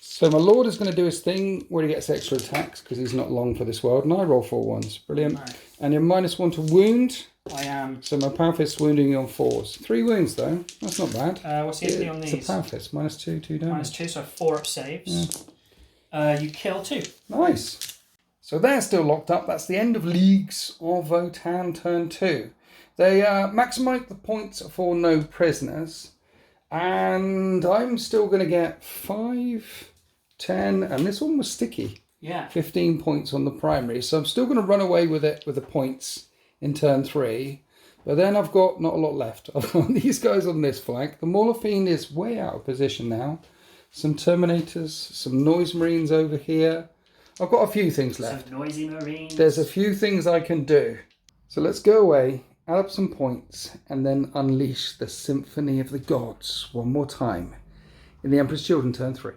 Speaker 1: So my Lord is going to do his thing where he gets extra attacks because he's not long for this world. And I roll 4 1s. Brilliant.
Speaker 2: Nice.
Speaker 1: And you're -1 to wound.
Speaker 2: I am.
Speaker 1: So my power fist wounding you on 4s. 3 wounds though. That's not bad.
Speaker 2: What's the AP on
Speaker 1: It's
Speaker 2: these?
Speaker 1: a power fist. -2 damage.
Speaker 2: -2, so 4 up saves. You kill 2.
Speaker 1: Nice. So they're still locked up. That's the end of Leagues of Votann turn 2. They maximise the points for no prisoners. And I'm still going to get 5, 10, and this one was sticky.
Speaker 2: Yeah.
Speaker 1: 15 points on the primary. So I'm still going to run away with it with the points in turn 3. But then I've got not a lot left. I've got these guys on this flank. The Mauler Fiend is way out of position now. Some Terminators, some Noise Marines over here. I've got a few things left.
Speaker 2: Some noisy marines.
Speaker 1: There's a few things I can do. So let's go away, add up some points, and then unleash the Symphony of the Gods one more time in the Emperor's Children turn 3.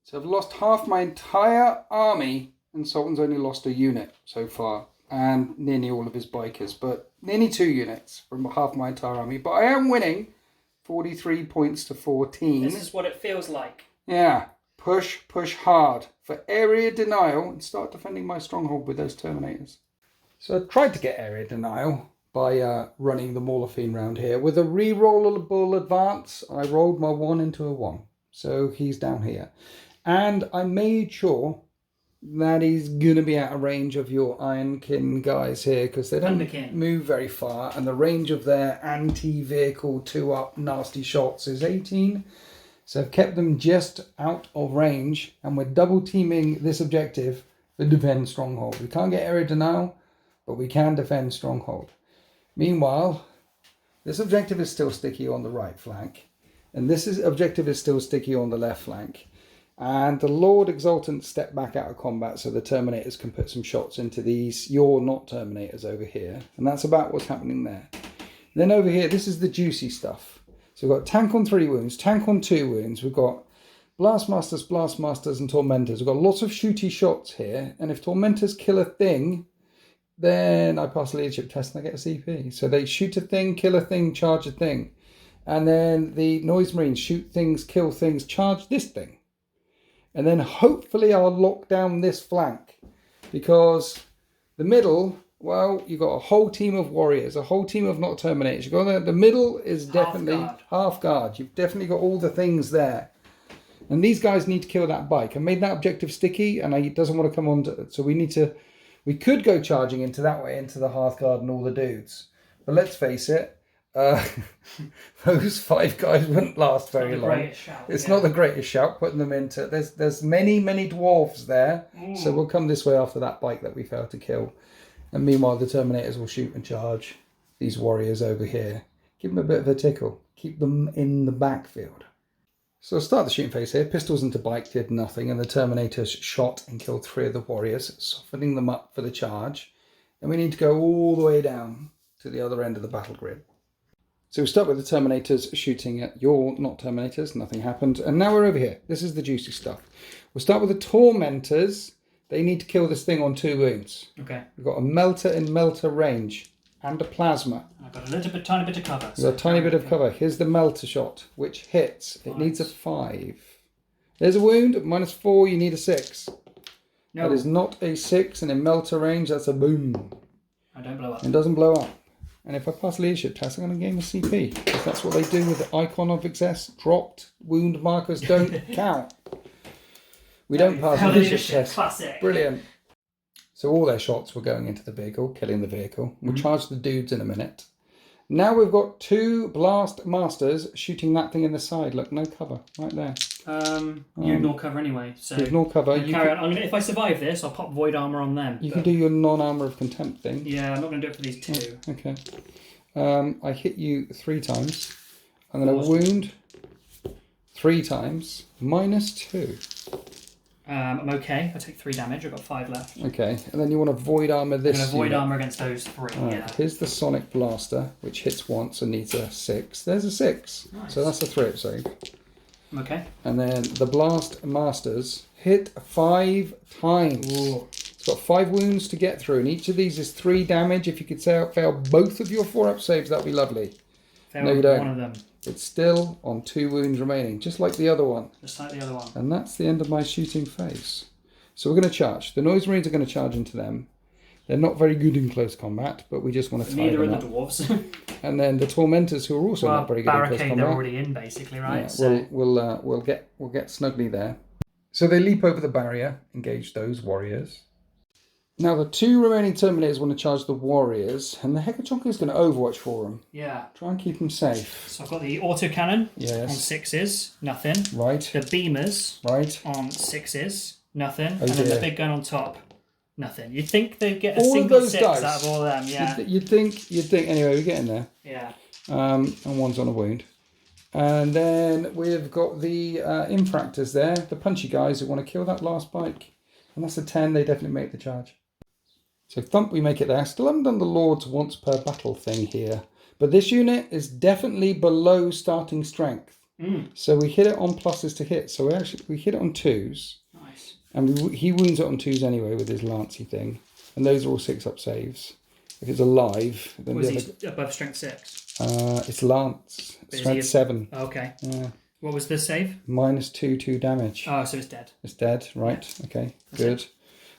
Speaker 1: So I've lost half my entire army, and Sultan's only lost a unit so far, and nearly all of his bikers, but nearly 2 units from half my entire army. But I am winning 43 points to 14.
Speaker 2: This is what it feels like.
Speaker 1: Yeah, push hard for area denial and start defending my stronghold with those Terminators. So I tried to get area denial by running the Maulafine round here. With a re-rollable advance, I rolled my 1 into a 1. So he's down here. And I made sure that he's going to be out of range of your Ironkin guys here, because they don't move very far. And the range of their anti-vehicle 2-up nasty shots is 18. So I've kept them just out of range. And we're double teaming this objective to defend Stronghold. We can't get area denial, but we can defend Stronghold. Meanwhile, this objective is still sticky on the right flank, and this objective is still sticky on the left flank. And the Lord Exultant stepped back out of combat so the Terminators can put some shots into these You're Not Terminators over here. And that's about what's happening there. Then over here, this is the juicy stuff. So we've got tank on 3 wounds, tank on 2 wounds. We've got Blastmasters, and Tormentors. We've got lots of shooty shots here. And if Tormentors kill a thing, then I pass a leadership test and I get a CP. So they shoot a thing, kill a thing, charge a thing. And then the Noise Marines shoot things, kill things, charge this thing. And then hopefully I'll lock down this flank. Because the middle, well, you've got a whole team of warriors, a whole team of not Terminators. You've got the middle is definitely half guard. You've definitely got all the things there. And these guys need to kill that bike. I made that objective sticky and it doesn't want to come on to it. So we could go charging into that way, into the Hearthguard and all the dudes. But let's face it, those 5 guys wouldn't last very long. It's not the greatest shout, putting them into... There's many dwarves there. So we'll come this way after that bike that we failed to kill. And meanwhile, the Terminators will shoot and charge these warriors over here. Give them a bit of a tickle. Keep them in the backfield. So I'll start the shooting phase here. Pistols into bike did nothing, and the Terminators shot and killed 3 of the warriors, softening them up for the charge. And we need to go all the way down to the other end of the battle grid. So we start with the Terminators shooting at You're Not Terminators. Nothing happened. And now we're over here. This is the juicy stuff. We'll start with the Tormentors. They need to kill this thing on 2 wounds. Okay. We've got a melter in melter range. And a plasma.
Speaker 2: I've got a tiny bit of cover.
Speaker 1: There's a tiny bit of cover. Here's the melter shot, which hits. It needs a 5. There's a wound. -4, you need a 6. No. That is not a 6, and in melter range, that's a boom.
Speaker 2: I don't blow up.
Speaker 1: It doesn't blow up. And if I pass leadership test, I'm going to gain a CP. Because that's what they do with the icon of excess. Dropped wound markers don't count. We don't pass leadership test.
Speaker 2: Classic.
Speaker 1: Brilliant. So all their shots were going into the vehicle, killing the vehicle. We'll charge the dudes in a minute. Now we've got 2 blast masters shooting that thing in the side. Look, no cover, right there.
Speaker 2: You ignore cover anyway. So
Speaker 1: ignore cover.
Speaker 2: Carry on. If I survive this, I'll pop void armor on them.
Speaker 1: You can do your non-armor of contempt thing.
Speaker 2: Yeah, I'm not going to do it for these 2.
Speaker 1: Oh, okay. I hit you 3 times. I'm going to wound 3 times. -2.
Speaker 2: I'm okay. I take 3 damage. I've got 5 left.
Speaker 1: Okay, and then you want to void armor this.
Speaker 2: I'm going to void armor against those 3. Right. Yeah.
Speaker 1: Here's the Sonic Blaster, which hits once and needs a 6. There's a 6. Nice. So that's a 3-up save.
Speaker 2: Okay.
Speaker 1: And then the Blast Masters hit 5 times. Ooh. It's got 5 wounds to get through, and each of these is 3 damage. If you could fail both of your 4-up saves, that'd be lovely. No, you don't.
Speaker 2: One of them.
Speaker 1: It's still on 2 wounds remaining, just like the other one.
Speaker 2: Just like the other one.
Speaker 1: And that's the end of my shooting phase. So we're going to charge. The Noise Marines are going to charge into them. They're not very good in close combat, but we just want to tie them up.
Speaker 2: Neither are the dwarves.
Speaker 1: And then the Tormentors, who are also not very good in close combat.
Speaker 2: They're already in, basically, right?
Speaker 1: Yeah, so we'll get snugly there. So they leap over the barrier, engage those warriors. Now the 2 remaining Terminators want to charge the warriors, and the Hekachonka is going to overwatch for them.
Speaker 2: Yeah.
Speaker 1: Try and keep them safe.
Speaker 2: So I've got the autocannon on 6s, nothing.
Speaker 1: Right.
Speaker 2: The beamers on 6s, nothing. And then the big gun on top, nothing. You'd think they'd get a single 6 out of all of them, yeah.
Speaker 1: You'd think. Anyway, we're getting there.
Speaker 2: Yeah.
Speaker 1: And one's on a wound. And then we've got the infractors there, the punchy guys who want to kill that last bike. And that's a 10, they definitely make the charge. So thump, we make it there. Still haven't done the Lord's once per battle thing here. But this unit is definitely below starting strength. So we hit it on pluses to hit. So we hit it on 2s.
Speaker 2: Nice.
Speaker 1: And he wounds it on 2s anyway with his lancey thing. And those are all 6-up saves. If it's alive... then
Speaker 2: Was he above strength 6?
Speaker 1: It's lance. Strength 7.
Speaker 2: Oh, okay.
Speaker 1: Yeah.
Speaker 2: What was the save?
Speaker 1: -2 damage.
Speaker 2: Oh, so it's dead.
Speaker 1: It's dead, right. Yeah. Okay, that's good.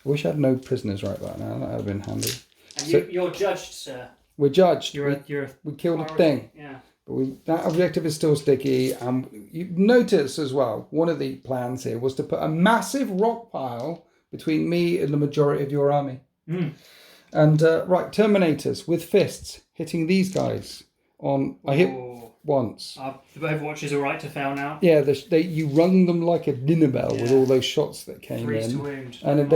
Speaker 1: I wish I had no prisoners right about now. That would have been handy.
Speaker 2: And so, you're judged, sir.
Speaker 1: We're judged.
Speaker 2: We
Speaker 1: killed a thing.
Speaker 2: Yeah.
Speaker 1: But that objective is still sticky. And you notice as well, one of the plans here was to put a massive rock pile between me and the majority of your army. And right, Terminators with fists hitting these guys. I hit once.
Speaker 2: The Overwatch is all right to fail now.
Speaker 1: Yeah, you rung them like a dinner bell with all those shots that came
Speaker 2: 3s
Speaker 1: in.
Speaker 2: to wound.
Speaker 1: And if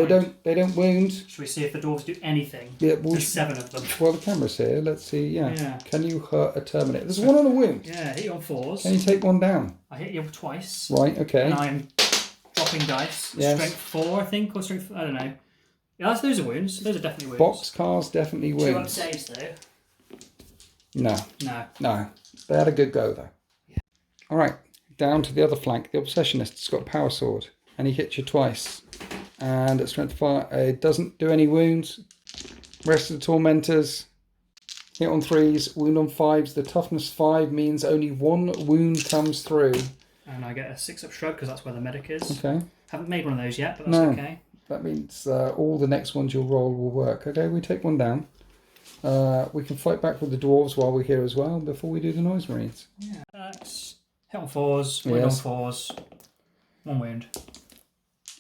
Speaker 1: they don't wound.
Speaker 2: Should we see if the dwarves do anything?
Speaker 1: Yeah,
Speaker 2: There's 7 of them.
Speaker 1: Well, the camera's here. Let's see. Yeah. Can you hurt a Terminator? There's one on a wound.
Speaker 2: Yeah, hit you on 4s.
Speaker 1: Can you take one down?
Speaker 2: I hit you twice.
Speaker 1: Right. Okay.
Speaker 2: And I'm dropping dice.
Speaker 1: Yes.
Speaker 2: Strength 4, I think, or strength. I don't know. Yeah, those are wounds. Those are definitely wounds.
Speaker 1: Boxcars definitely wounds.
Speaker 2: 2-up saves though.
Speaker 1: No. They had a good go though. Yeah. All right, down to the other flank. The Obsessionist's got a power sword, and he hits you twice. And at strength 5, it doesn't do any wounds. Rest of the Tormentors hit on 3s, wound on 5s. The toughness 5 means only 1 wound comes through.
Speaker 2: And I get a 6-up shrug because that's where the medic is.
Speaker 1: Okay.
Speaker 2: Haven't made one of those yet, but that's okay.
Speaker 1: That means all the next ones you'll roll will work. Okay, we take one down. We can fight back with the dwarves while we're here as well before we do the Noise Marines.
Speaker 2: Yeah. That's hit on 4s, wound on 4s, 1 wound.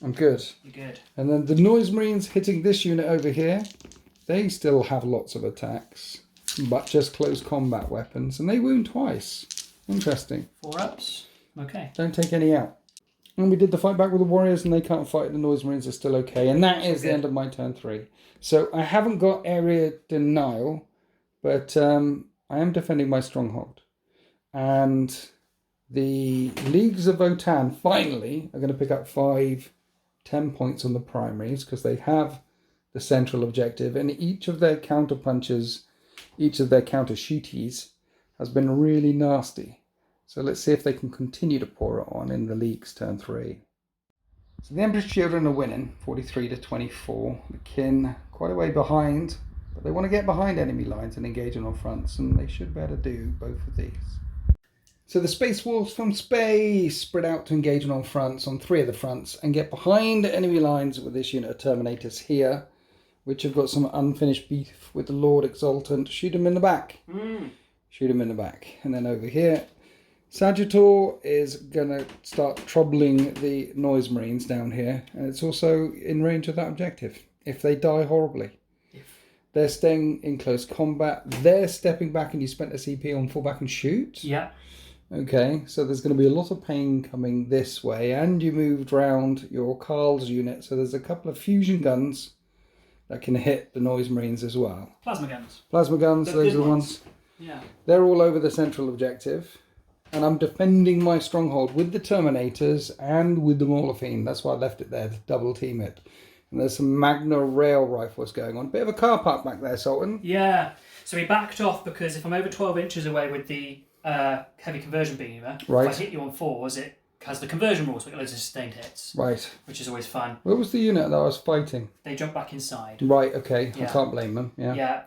Speaker 1: I'm good.
Speaker 2: You're good.
Speaker 1: And then the Noise Marines hitting this unit over here, they still have lots of attacks, but just close combat weapons, and they wound twice. Interesting.
Speaker 2: 4-ups. Okay.
Speaker 1: Don't take any out. And we did the fight back with the Warriors, and they can't fight. The Noise Marines are still okay. And that is the end of my turn 3. So I haven't got area denial, but I am defending my stronghold. And the Leagues of Votann finally are going to pick up 10 points on the primaries because they have the central objective. And each of their counter punches, each of their counter shooties has been really nasty. So let's see if they can continue to pour it on in the League's turn 3. So the Emperor's Children are winning, 43 to 24. The Kin quite a way behind, but they want to get behind enemy lines and engage on fronts, and they should be able to do both of these. So the Space Wolves from space spread out to engage on all fronts, on 3 of the fronts, and get behind enemy lines with this unit of Terminators here, which have got some unfinished beef with the Lord Exultant. Shoot him in the back. Shoot him in the back. And then over here, Sagittor is going to start troubling the Noise Marines down here, and it's also in range of that objective. If they die horribly, they're staying in close combat, they're stepping back, and you spent a CP on fall back and shoot?
Speaker 2: Yeah.
Speaker 1: Okay, so there's going to be a lot of pain coming this way, and you moved round your Carl's unit, so there's a couple of fusion guns that can hit the Noise Marines as well.
Speaker 2: Plasma guns.
Speaker 1: Plasma guns, those are the ones.
Speaker 2: Yeah.
Speaker 1: They're all over the central objective. And I'm defending my stronghold with the Terminators and with the Morphine. That's why I left it there to double team it. And there's some Magna rail rifles going on. Bit of a car park back there, Sultan.
Speaker 2: Yeah. So we backed off because if I'm over 12 inches away with the heavy conversion beamer,
Speaker 1: right.
Speaker 2: If I hit you on 4s, it has the conversion rules, so it get loads of sustained hits.
Speaker 1: Right.
Speaker 2: Which is always fun.
Speaker 1: Where was the unit that I was fighting?
Speaker 2: They jump back inside.
Speaker 1: Right, okay.
Speaker 2: Yeah.
Speaker 1: I can't blame them. Yeah.
Speaker 2: Yeah.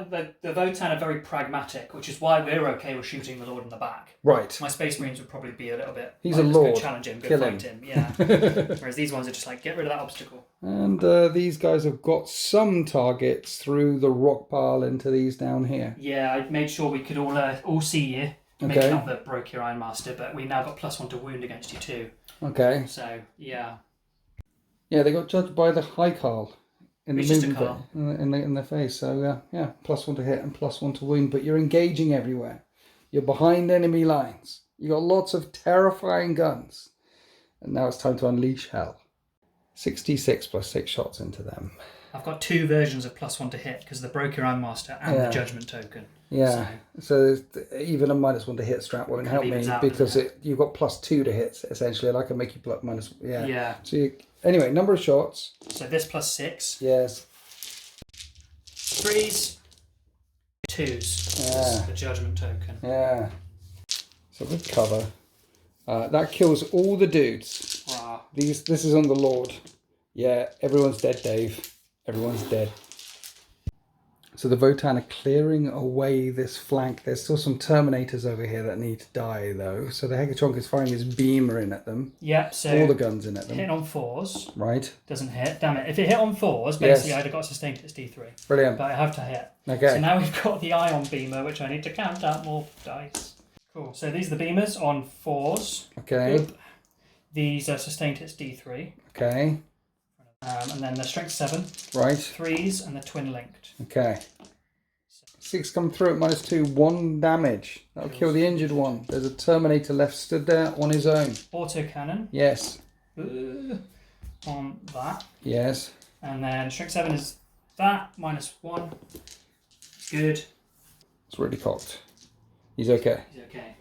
Speaker 2: The Votan are very pragmatic, which is why we're okay with shooting the Lord in the back.
Speaker 1: Right.
Speaker 2: My Space Marines would probably be a little bit...
Speaker 1: He's a Lord.
Speaker 2: Go challenge him, go
Speaker 1: Kill
Speaker 2: fight him. Yeah. Whereas these ones are just like, get rid of that obstacle.
Speaker 1: And these guys have got some targets through the rock pile into these down here.
Speaker 2: Yeah, I made sure we could all see you. Maybe
Speaker 1: Okay.
Speaker 2: not that broke your Ironmaster, but we now got +1 to wound against you too.
Speaker 1: Okay.
Speaker 2: So, yeah.
Speaker 1: Yeah, they got judged by the high Carl in
Speaker 2: It's
Speaker 1: the
Speaker 2: just a
Speaker 1: movement
Speaker 2: Carl.
Speaker 1: in their face. So yeah, +1 to hit and +1 to wound. But you're engaging everywhere. You're behind enemy lines. You got lots of terrifying guns, and now it's time to unleash hell. 66 plus 6 shots into them.
Speaker 2: I've got 2 versions of +1 to hit because the Broker Ironmaster and the Judgment token.
Speaker 1: Yeah. So even a -1 to hit strat won't help me because you've got +2 to hit essentially. Like I make you minus. Yeah.
Speaker 2: Yeah.
Speaker 1: So anyway, number of shots.
Speaker 2: So this +6.
Speaker 1: Yes.
Speaker 2: 3s, 2s.
Speaker 1: Yeah.
Speaker 2: The Judgment token.
Speaker 1: Yeah. So good cover. That kills all the dudes.
Speaker 2: Wow.
Speaker 1: This is on the Lord. Yeah, everyone's dead, Dave. Everyone's dead. So the Votan are clearing away this flank. There's still some Terminators over here that need to die, though. So the Hekachonk is firing his beamer in at them.
Speaker 2: Yep, so...
Speaker 1: all the guns in at them.
Speaker 2: Hitting on 4s.
Speaker 1: Right.
Speaker 2: Doesn't hit. Damn it. If it hit on 4s, basically I'd have got sustained at D3.
Speaker 1: Brilliant.
Speaker 2: But I have to hit.
Speaker 1: Okay.
Speaker 2: So now we've got the Ion Beamer, which I need to count out more dice. Cool. So these are the beamers on 4s.
Speaker 1: Okay.
Speaker 2: Oop. These are sustained hits D3.
Speaker 1: Okay.
Speaker 2: And then the strength 7.
Speaker 1: Right.
Speaker 2: 3s and the twin linked.
Speaker 1: Okay. 6 come through at -2. 1 damage. That'll kill the injured one. There's a Terminator left stood there on his own.
Speaker 2: Autocannon.
Speaker 1: Yes.
Speaker 2: On that.
Speaker 1: Yes.
Speaker 2: And then strength 7 is that. -1. Good.
Speaker 1: It's really cocked. He's okay.
Speaker 2: He's okay.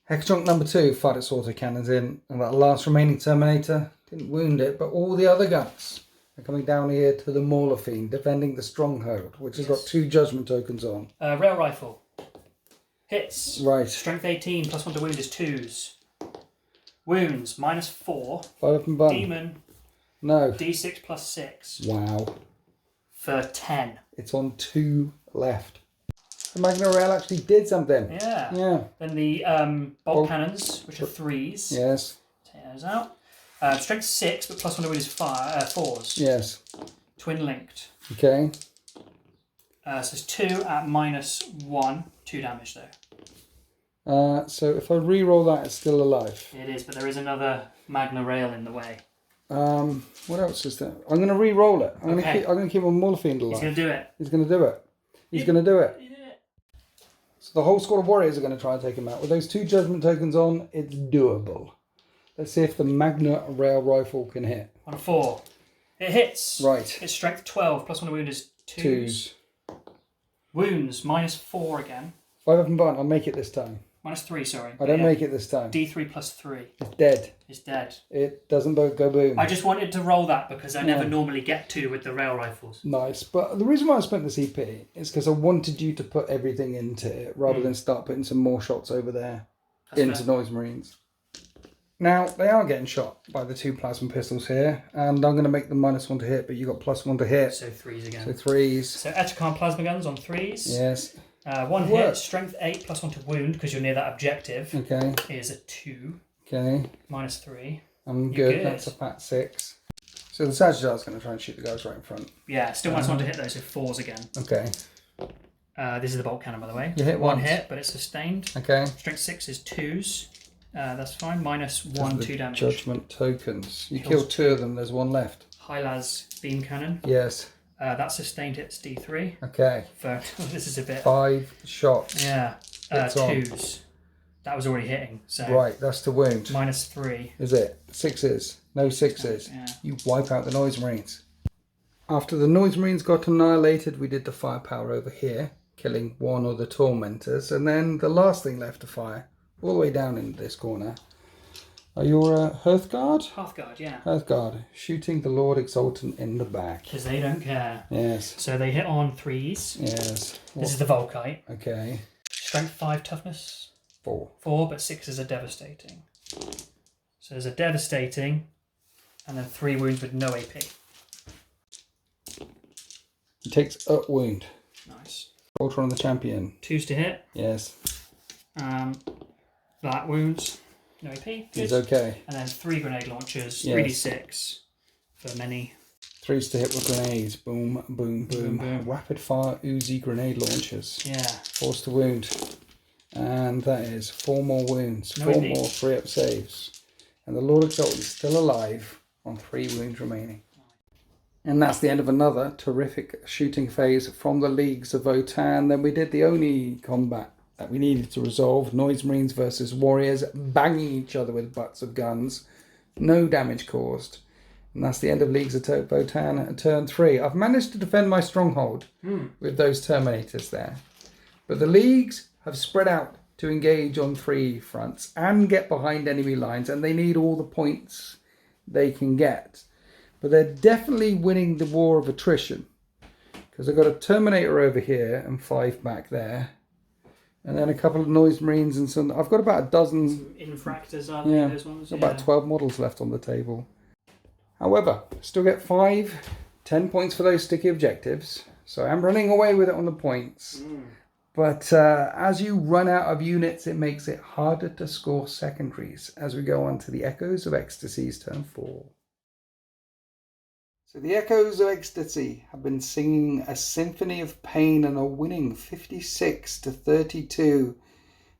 Speaker 1: Hekachonk number 2 fired its autocannons in, and that last remaining Terminator didn't wound it, but all the other guns are coming down here to the Mauler Fiend, defending the Stronghold, which has got 2 Judgment tokens on.
Speaker 2: Rail Rifle. Hits.
Speaker 1: Right.
Speaker 2: Strength 18, +1 to wound is 2s. Wounds, -4.
Speaker 1: 5 up and bun.
Speaker 2: Demon.
Speaker 1: No.
Speaker 2: D6 +6.
Speaker 1: Wow.
Speaker 2: For 10.
Speaker 1: It's on 2 left. The Magna Rail actually did something.
Speaker 2: Yeah.
Speaker 1: Yeah.
Speaker 2: Then the bolt cannons, which are 3s.
Speaker 1: Yes.
Speaker 2: Take those out. Strength 6, but +1 to wound is 4s.
Speaker 1: Yes.
Speaker 2: Twin linked.
Speaker 1: Okay.
Speaker 2: So it's 2 at -1. 2 damage though.
Speaker 1: So if I re-roll that, it's still alive.
Speaker 2: It is, but there is another Magna Rail in the way.
Speaker 1: What else is there? I'm going to re-roll it. I'm going to keep a Mauler Fiend alive.
Speaker 2: He's going to do it.
Speaker 1: He's going to do it. He's going to do it. So the whole squad of warriors are going to try and take him out. With those 2 Judgment tokens on, it's doable. Let's see if the Magna Rail Rifle can hit.
Speaker 2: On a 4. It hits.
Speaker 1: Right.
Speaker 2: It's strength 12, +1 to wound is 2s. Wounds, -4 again.
Speaker 1: 5 up and bun. I'll make it this time.
Speaker 2: -3, sorry.
Speaker 1: I don't make it this time.
Speaker 2: D3 +3.
Speaker 1: It's dead.
Speaker 2: It's dead.
Speaker 1: It doesn't go boom.
Speaker 2: I just wanted to roll that because I never normally get to with the rail rifles.
Speaker 1: Nice. But the reason why I spent this EP is because I wanted you to put everything into it rather than start putting some more shots over there into Noise Marines. Now, they are getting shot by the 2 plasma pistols here, and I'm going to make them -1 to hit, but you got +1 to hit.
Speaker 2: So 3s again.
Speaker 1: So 3s.
Speaker 2: So Echecon plasma guns on 3s.
Speaker 1: Yes.
Speaker 2: 1 hit, strength 8, +1 to wound because you're near that objective.
Speaker 1: Okay.
Speaker 2: Is a 2.
Speaker 1: Okay.
Speaker 2: -3.
Speaker 1: I'm good. That's a fat 6. So the Sagittarius is going to try and shoot the guys right in front.
Speaker 2: Yeah, still -1 to hit though, so 4s again.
Speaker 1: Okay.
Speaker 2: This is the bolt cannon, by the way.
Speaker 1: You hit
Speaker 2: 1
Speaker 1: once.
Speaker 2: hit, but it's sustained.
Speaker 1: Okay.
Speaker 2: Strength 6 is 2s. That's fine. -1, 2 damage.
Speaker 1: Judgment tokens. You kill 2 of them. There's 1 left.
Speaker 2: High-las beam cannon.
Speaker 1: Yes.
Speaker 2: That's sustained hits D3.
Speaker 1: Okay.
Speaker 2: This is a bit...
Speaker 1: 5 shots.
Speaker 2: Yeah. 2s. That was already hitting. So
Speaker 1: right, that's to wound.
Speaker 2: -3.
Speaker 1: Is it? 6s. No 6s.
Speaker 2: Yeah.
Speaker 1: You wipe out the Noise Marines. After the Noise Marines got annihilated, we did the firepower over here, killing 1 of the Tormentors, and then the last thing left to fire, all the way down in this corner, are your Hearthguard?
Speaker 2: Hearthguard, yeah.
Speaker 1: Hearthguard, shooting the Lord Exultant in the back.
Speaker 2: Because they don't care.
Speaker 1: Yes.
Speaker 2: So they hit on 3s.
Speaker 1: Yes.
Speaker 2: This is the Volkite.
Speaker 1: Okay.
Speaker 2: Strength 5, toughness
Speaker 1: 4.
Speaker 2: 4, but 6 are devastating. So there's a devastating, and then 3 wounds with no AP.
Speaker 1: He takes a wound.
Speaker 2: Nice.
Speaker 1: Ultra on the champion.
Speaker 2: 2s to hit.
Speaker 1: Yes.
Speaker 2: That wounds. No AP. Good.
Speaker 1: He's okay.
Speaker 2: And then 3 grenade launchers.
Speaker 1: Yes.
Speaker 2: 3d6 for many.
Speaker 1: 3s to hit with grenades. Boom, boom, boom.
Speaker 2: Boom.
Speaker 1: Rapid fire Uzi grenade launchers.
Speaker 2: Yeah.
Speaker 1: 4s to wound. And that is 4 more wounds.
Speaker 2: No
Speaker 1: 4
Speaker 2: AP.
Speaker 1: more 3-up saves. And the Lord Exalted is still alive on 3 wounds remaining. And that's the end of another terrific shooting phase from the Leagues of Votann. Then we did the only combat that we needed to resolve. Noise Marines versus Warriors, banging each other with butts of guns. No damage caused. And that's the end of Leagues of Votann at turn 3. I've managed to defend my stronghold with those Terminators there. But the Leagues have spread out to engage on 3 fronts and get behind enemy lines. And they need all the points they can get. But they're definitely winning the war of attrition. Because I've got a Terminator over here and 5 back there. And then a couple of Noise Marines and some... I've got about a dozen...
Speaker 2: Infractors, are they, those ones?
Speaker 1: About 12 models left on the table. However, still get 10 points for those sticky objectives. So I'm running away with it on the points. But as you run out of units, it makes it harder to score secondaries as we go on to the Echoes of Ecstasy's turn 4. So the Echoes of Ecstasy have been singing a symphony of pain and are winning 56-32.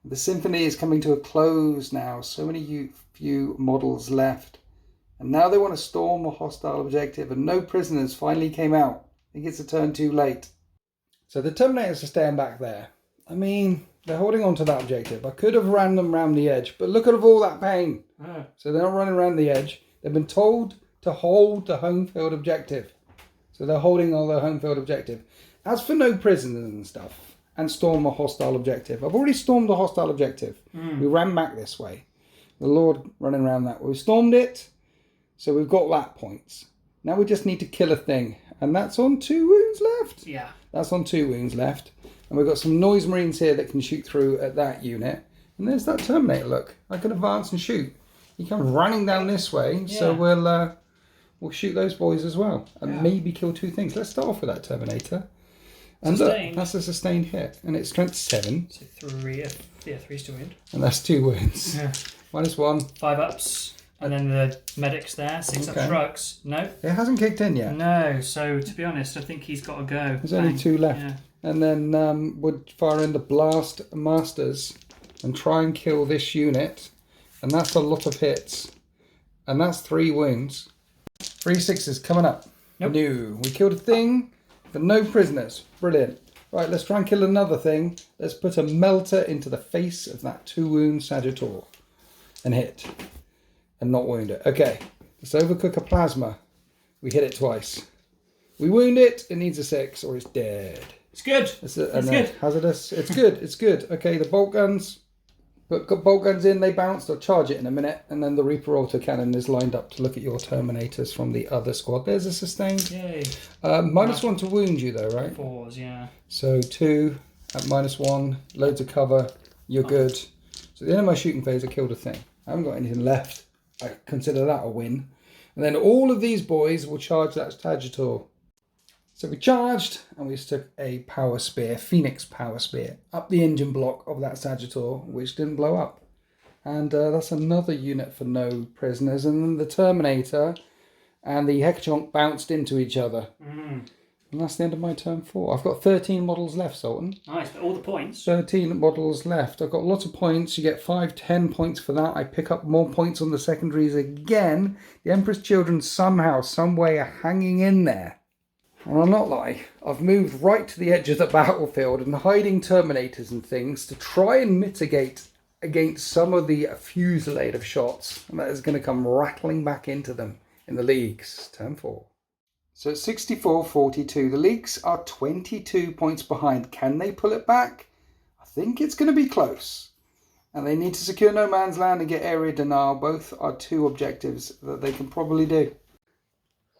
Speaker 1: The symphony is coming to a close now. So many few models left. And now they want to storm a hostile objective, and no prisoners finally came out. I think it's a turn too late. So the Terminators are staying back there. I mean, they're holding on to that objective. I could have ran them around the edge, but look at all that pain. So they're not running around the edge. They've been told to hold the home field objective. So they're holding on the home field objective. As for no prisoners and stuff, and storm a hostile objective, I've already stormed the hostile objective. We ran back this way. The Lord running around that way. We stormed it. So we've got that points. Now we just need to kill a thing. And that's on 2 wounds left.
Speaker 2: Yeah.
Speaker 1: That's on 2 wounds left. And we've got some Noise Marines here that can shoot through at that unit. And there's that Terminator, look. I can advance and shoot. He comes running down this way. Yeah. So we'll shoot those boys as well. And maybe kill 2 things. Let's start off with that Terminator. And look, that's a sustained hit. And it's strength 7.
Speaker 2: So 3, 3's to wound.
Speaker 1: And that's 2 wounds.
Speaker 2: Yeah.
Speaker 1: -1.
Speaker 2: 5 ups. And then the medic's there, 6 up trucks. No.
Speaker 1: It hasn't kicked in yet.
Speaker 2: No, so to be honest, I think he's got to go.
Speaker 1: There's only 2 left. Yeah. And then would fire in the Blast Masters and try and kill this unit. And that's a lot of hits. And that's 3 wounds. 3 6s coming up.
Speaker 2: Nope.
Speaker 1: No. We killed a thing, but no prisoners. Brilliant. Right, let's try and kill another thing. Let's put a melter into the face of that 2 wound Sagittor. And hit. And not wound it. Okay, let's overcook a plasma. We hit it twice. We wound it. It needs a 6 or it's dead.
Speaker 2: It's good.
Speaker 1: It's good. Hazardous. It's good. It's good. Okay, the bolt guns. Put bolt guns in. They bounce. They'll charge it in a minute. And then the Reaper autocannon is lined up to look at your Terminators from the other squad. There's a sustained.
Speaker 2: Yay.
Speaker 1: -1 to wound you though, right?
Speaker 2: 4s, yeah.
Speaker 1: So 2 at -1. Loads of cover. You're good. So at the end of my shooting phase, I killed a thing. I haven't got anything left. I consider that a win. And then all of these boys will charge that Sagittor. So we charged and we took a power spear, Phoenix power spear, up the engine block of that Sagittor, which didn't blow up. And that's another unit for no prisoners. And then the Terminator and the Hekachonk bounced into each other. And that's the end of my turn 4. I've got 13 models left, Sultan.
Speaker 2: Nice, but all the points.
Speaker 1: 13 models left. I've got lots of points. You get 5, 10 points for that. I pick up more points on the secondaries again. The Emperor's Children somehow, some way are hanging in there. And I'll not lie, I've moved right to the edge of the battlefield and hiding Terminators and things to try and mitigate against some of the fusillade of shots. And that is going to come rattling back into them in the Leagues. Turn 4. So it's 64-42. The Leagues are 22 points behind. Can they pull it back? I think it's going to be close. And they need to secure no man's land and get area denial. Both are 2 objectives that they can probably do.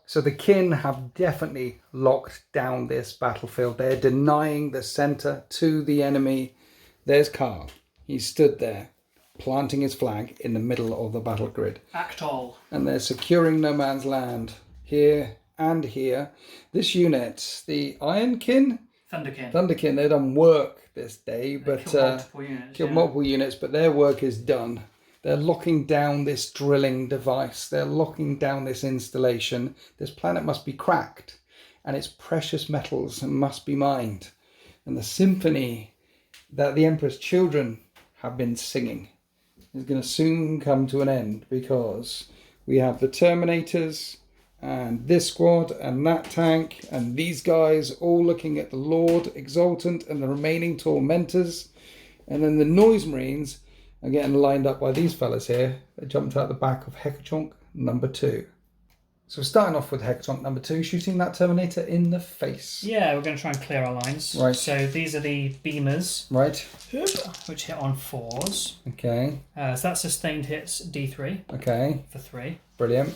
Speaker 1: So the kin have definitely locked down this battlefield. They're denying the centre to the enemy. There's Carl. He stood there, planting his flag in the middle of the battle grid.
Speaker 2: Act all.
Speaker 1: And they're securing no man's land here and here. This unit, the Ironkin? Thunderkin, they've done work this day, but killed multiple units, but their work is done. They're locking down this drilling device. They're locking down this installation. This planet must be cracked, and its precious metals must be mined. And the symphony that the Emperor's Children have been singing is going to soon come to an end, because we have the Terminators and this squad and that tank and these guys all looking at the Lord Exultant and the remaining Tormentors, and then the Noise Marines are getting lined up by these fellas here. They jumped out the back of Hekachonk number 2. So we're starting off with Hecatron number 2, shooting that Terminator in the face.
Speaker 2: Yeah, we're going to try and clear our lines.
Speaker 1: Right.
Speaker 2: So these are the beamers.
Speaker 1: Right.
Speaker 2: Which hit on 4s.
Speaker 1: Okay.
Speaker 2: So that sustained hits D3.
Speaker 1: Okay.
Speaker 2: For 3.
Speaker 1: Brilliant.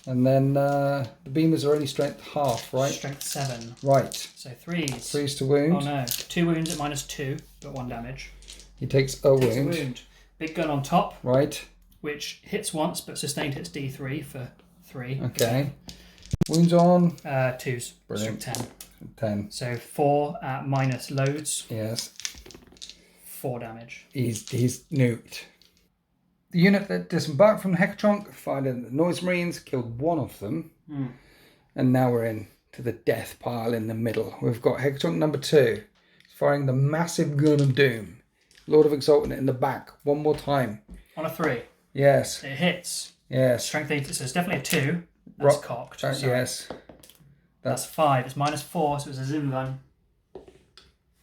Speaker 1: And then the beamers are only strength half, right?
Speaker 2: Strength 7.
Speaker 1: Right.
Speaker 2: So 3s.
Speaker 1: 3s to wound.
Speaker 2: Oh no. 2 wounds at -2, but 1 damage.
Speaker 1: He takes a wound.
Speaker 2: Big gun on top.
Speaker 1: Right.
Speaker 2: Which hits once, but sustained hits D3 for 3.
Speaker 1: Okay. Wounds on?
Speaker 2: 2s.
Speaker 1: Brilliant.
Speaker 2: Strength
Speaker 1: 10.
Speaker 2: So 4 at minus loads.
Speaker 1: Yes.
Speaker 2: 4 damage.
Speaker 1: He's nuked. The unit that disembarked from the Hecatron, finding the Noise Marines, killed one of them. And now we're in to the death pile in the middle. We've got Hecatron number 2, firing the massive gun of doom. Lord of Exultant in the back, one more time.
Speaker 2: On a 3.
Speaker 1: Yes.
Speaker 2: It hits.
Speaker 1: Yes.
Speaker 2: Strength 8, so it's definitely a 2. That's cocked.
Speaker 1: Yes.
Speaker 2: That's 5. It's -4, so it's a Zimvan.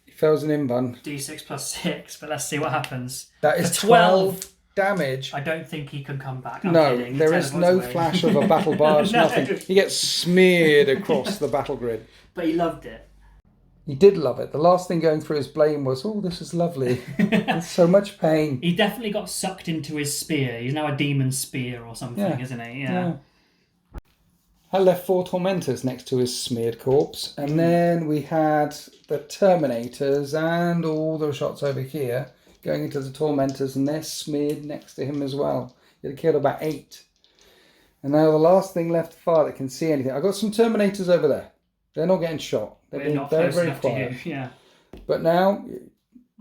Speaker 1: He fails an invuln.
Speaker 2: D6 plus 6, but let's see what happens.
Speaker 1: That is 12 damage.
Speaker 2: I don't think he can come back. I'm
Speaker 1: no,
Speaker 2: kidding.
Speaker 1: there is no flash of a battle barge,
Speaker 2: No.
Speaker 1: nothing. He gets smeared across the battle grid.
Speaker 2: But he loved it.
Speaker 1: He did love it. The last thing going through his brain was, oh, this is lovely. There's so much pain.
Speaker 2: He definitely got sucked into his spear. He's now a demon spear or something, isn't he? Yeah.
Speaker 1: I left 4 Tormentors next to his smeared corpse. And then we had the Terminators and all the shots over here going into the Tormentors, and they're smeared next to him as well. He had killed about 8. And now the last thing left far that can see anything. I got some Terminators over there. They're not getting shot. They're being very, very quiet.
Speaker 2: Yeah.
Speaker 1: But now,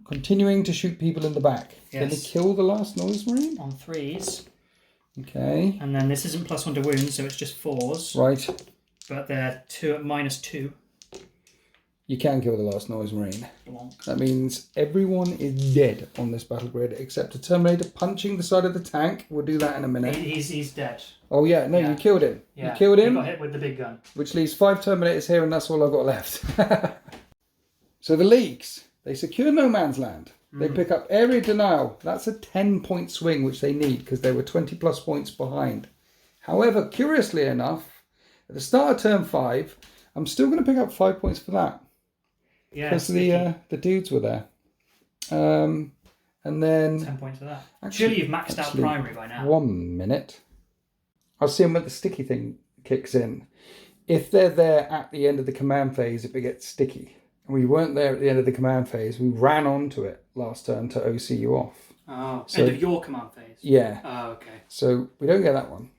Speaker 1: continuing to shoot people in the back.
Speaker 2: Yes.
Speaker 1: Did he kill the last Noise Marine?
Speaker 2: On 3s.
Speaker 1: Okay.
Speaker 2: And then this isn't +1 to wounds, so it's just 4s.
Speaker 1: Right.
Speaker 2: But they're 2 at -2.
Speaker 1: You can kill the last Noise Marine.
Speaker 2: Blanc.
Speaker 1: That means everyone is dead on this battle grid except a Terminator punching the side of the tank. We'll do that in a minute.
Speaker 2: He's dead.
Speaker 1: Oh yeah, no, you killed him.
Speaker 2: Yeah.
Speaker 1: You killed him.
Speaker 2: He got hit with the big gun.
Speaker 1: Which leaves 5 Terminators here, and that's all I've got left. So the Leagues, they secure no man's land. They pick up area denial. That's a 10-point swing, which they need because they were 20+ points behind. However, curiously enough, at the start of turn 5, I'm still going to pick up 5 points for that.
Speaker 2: Yeah,
Speaker 1: because the dudes were there. And then
Speaker 2: 10 points for that.
Speaker 1: Actually,
Speaker 2: Surely you've maxed out primary by now.
Speaker 1: 1 minute. I'll see them when the sticky thing kicks in. If they're there at the end of the command phase, if it gets sticky. And we weren't there at the end of the command phase. We ran onto it last turn to OC you off.
Speaker 2: Oh,
Speaker 1: so,
Speaker 2: end of your command phase?
Speaker 1: Yeah.
Speaker 2: Oh, okay.
Speaker 1: So we don't get that one.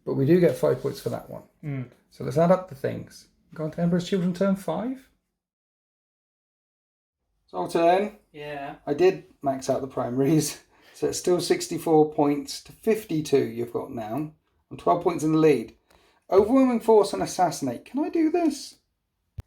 Speaker 1: But we do get 5 points for that one. So let's add up the things. Go on to Emperor's Children turn 5. Sultan.
Speaker 2: Yeah.
Speaker 1: I did max out the primaries. So it's still 64 points to 52 you've got now. I'm 12 points in the lead. Overwhelming Force and Assassinate. Can I do this?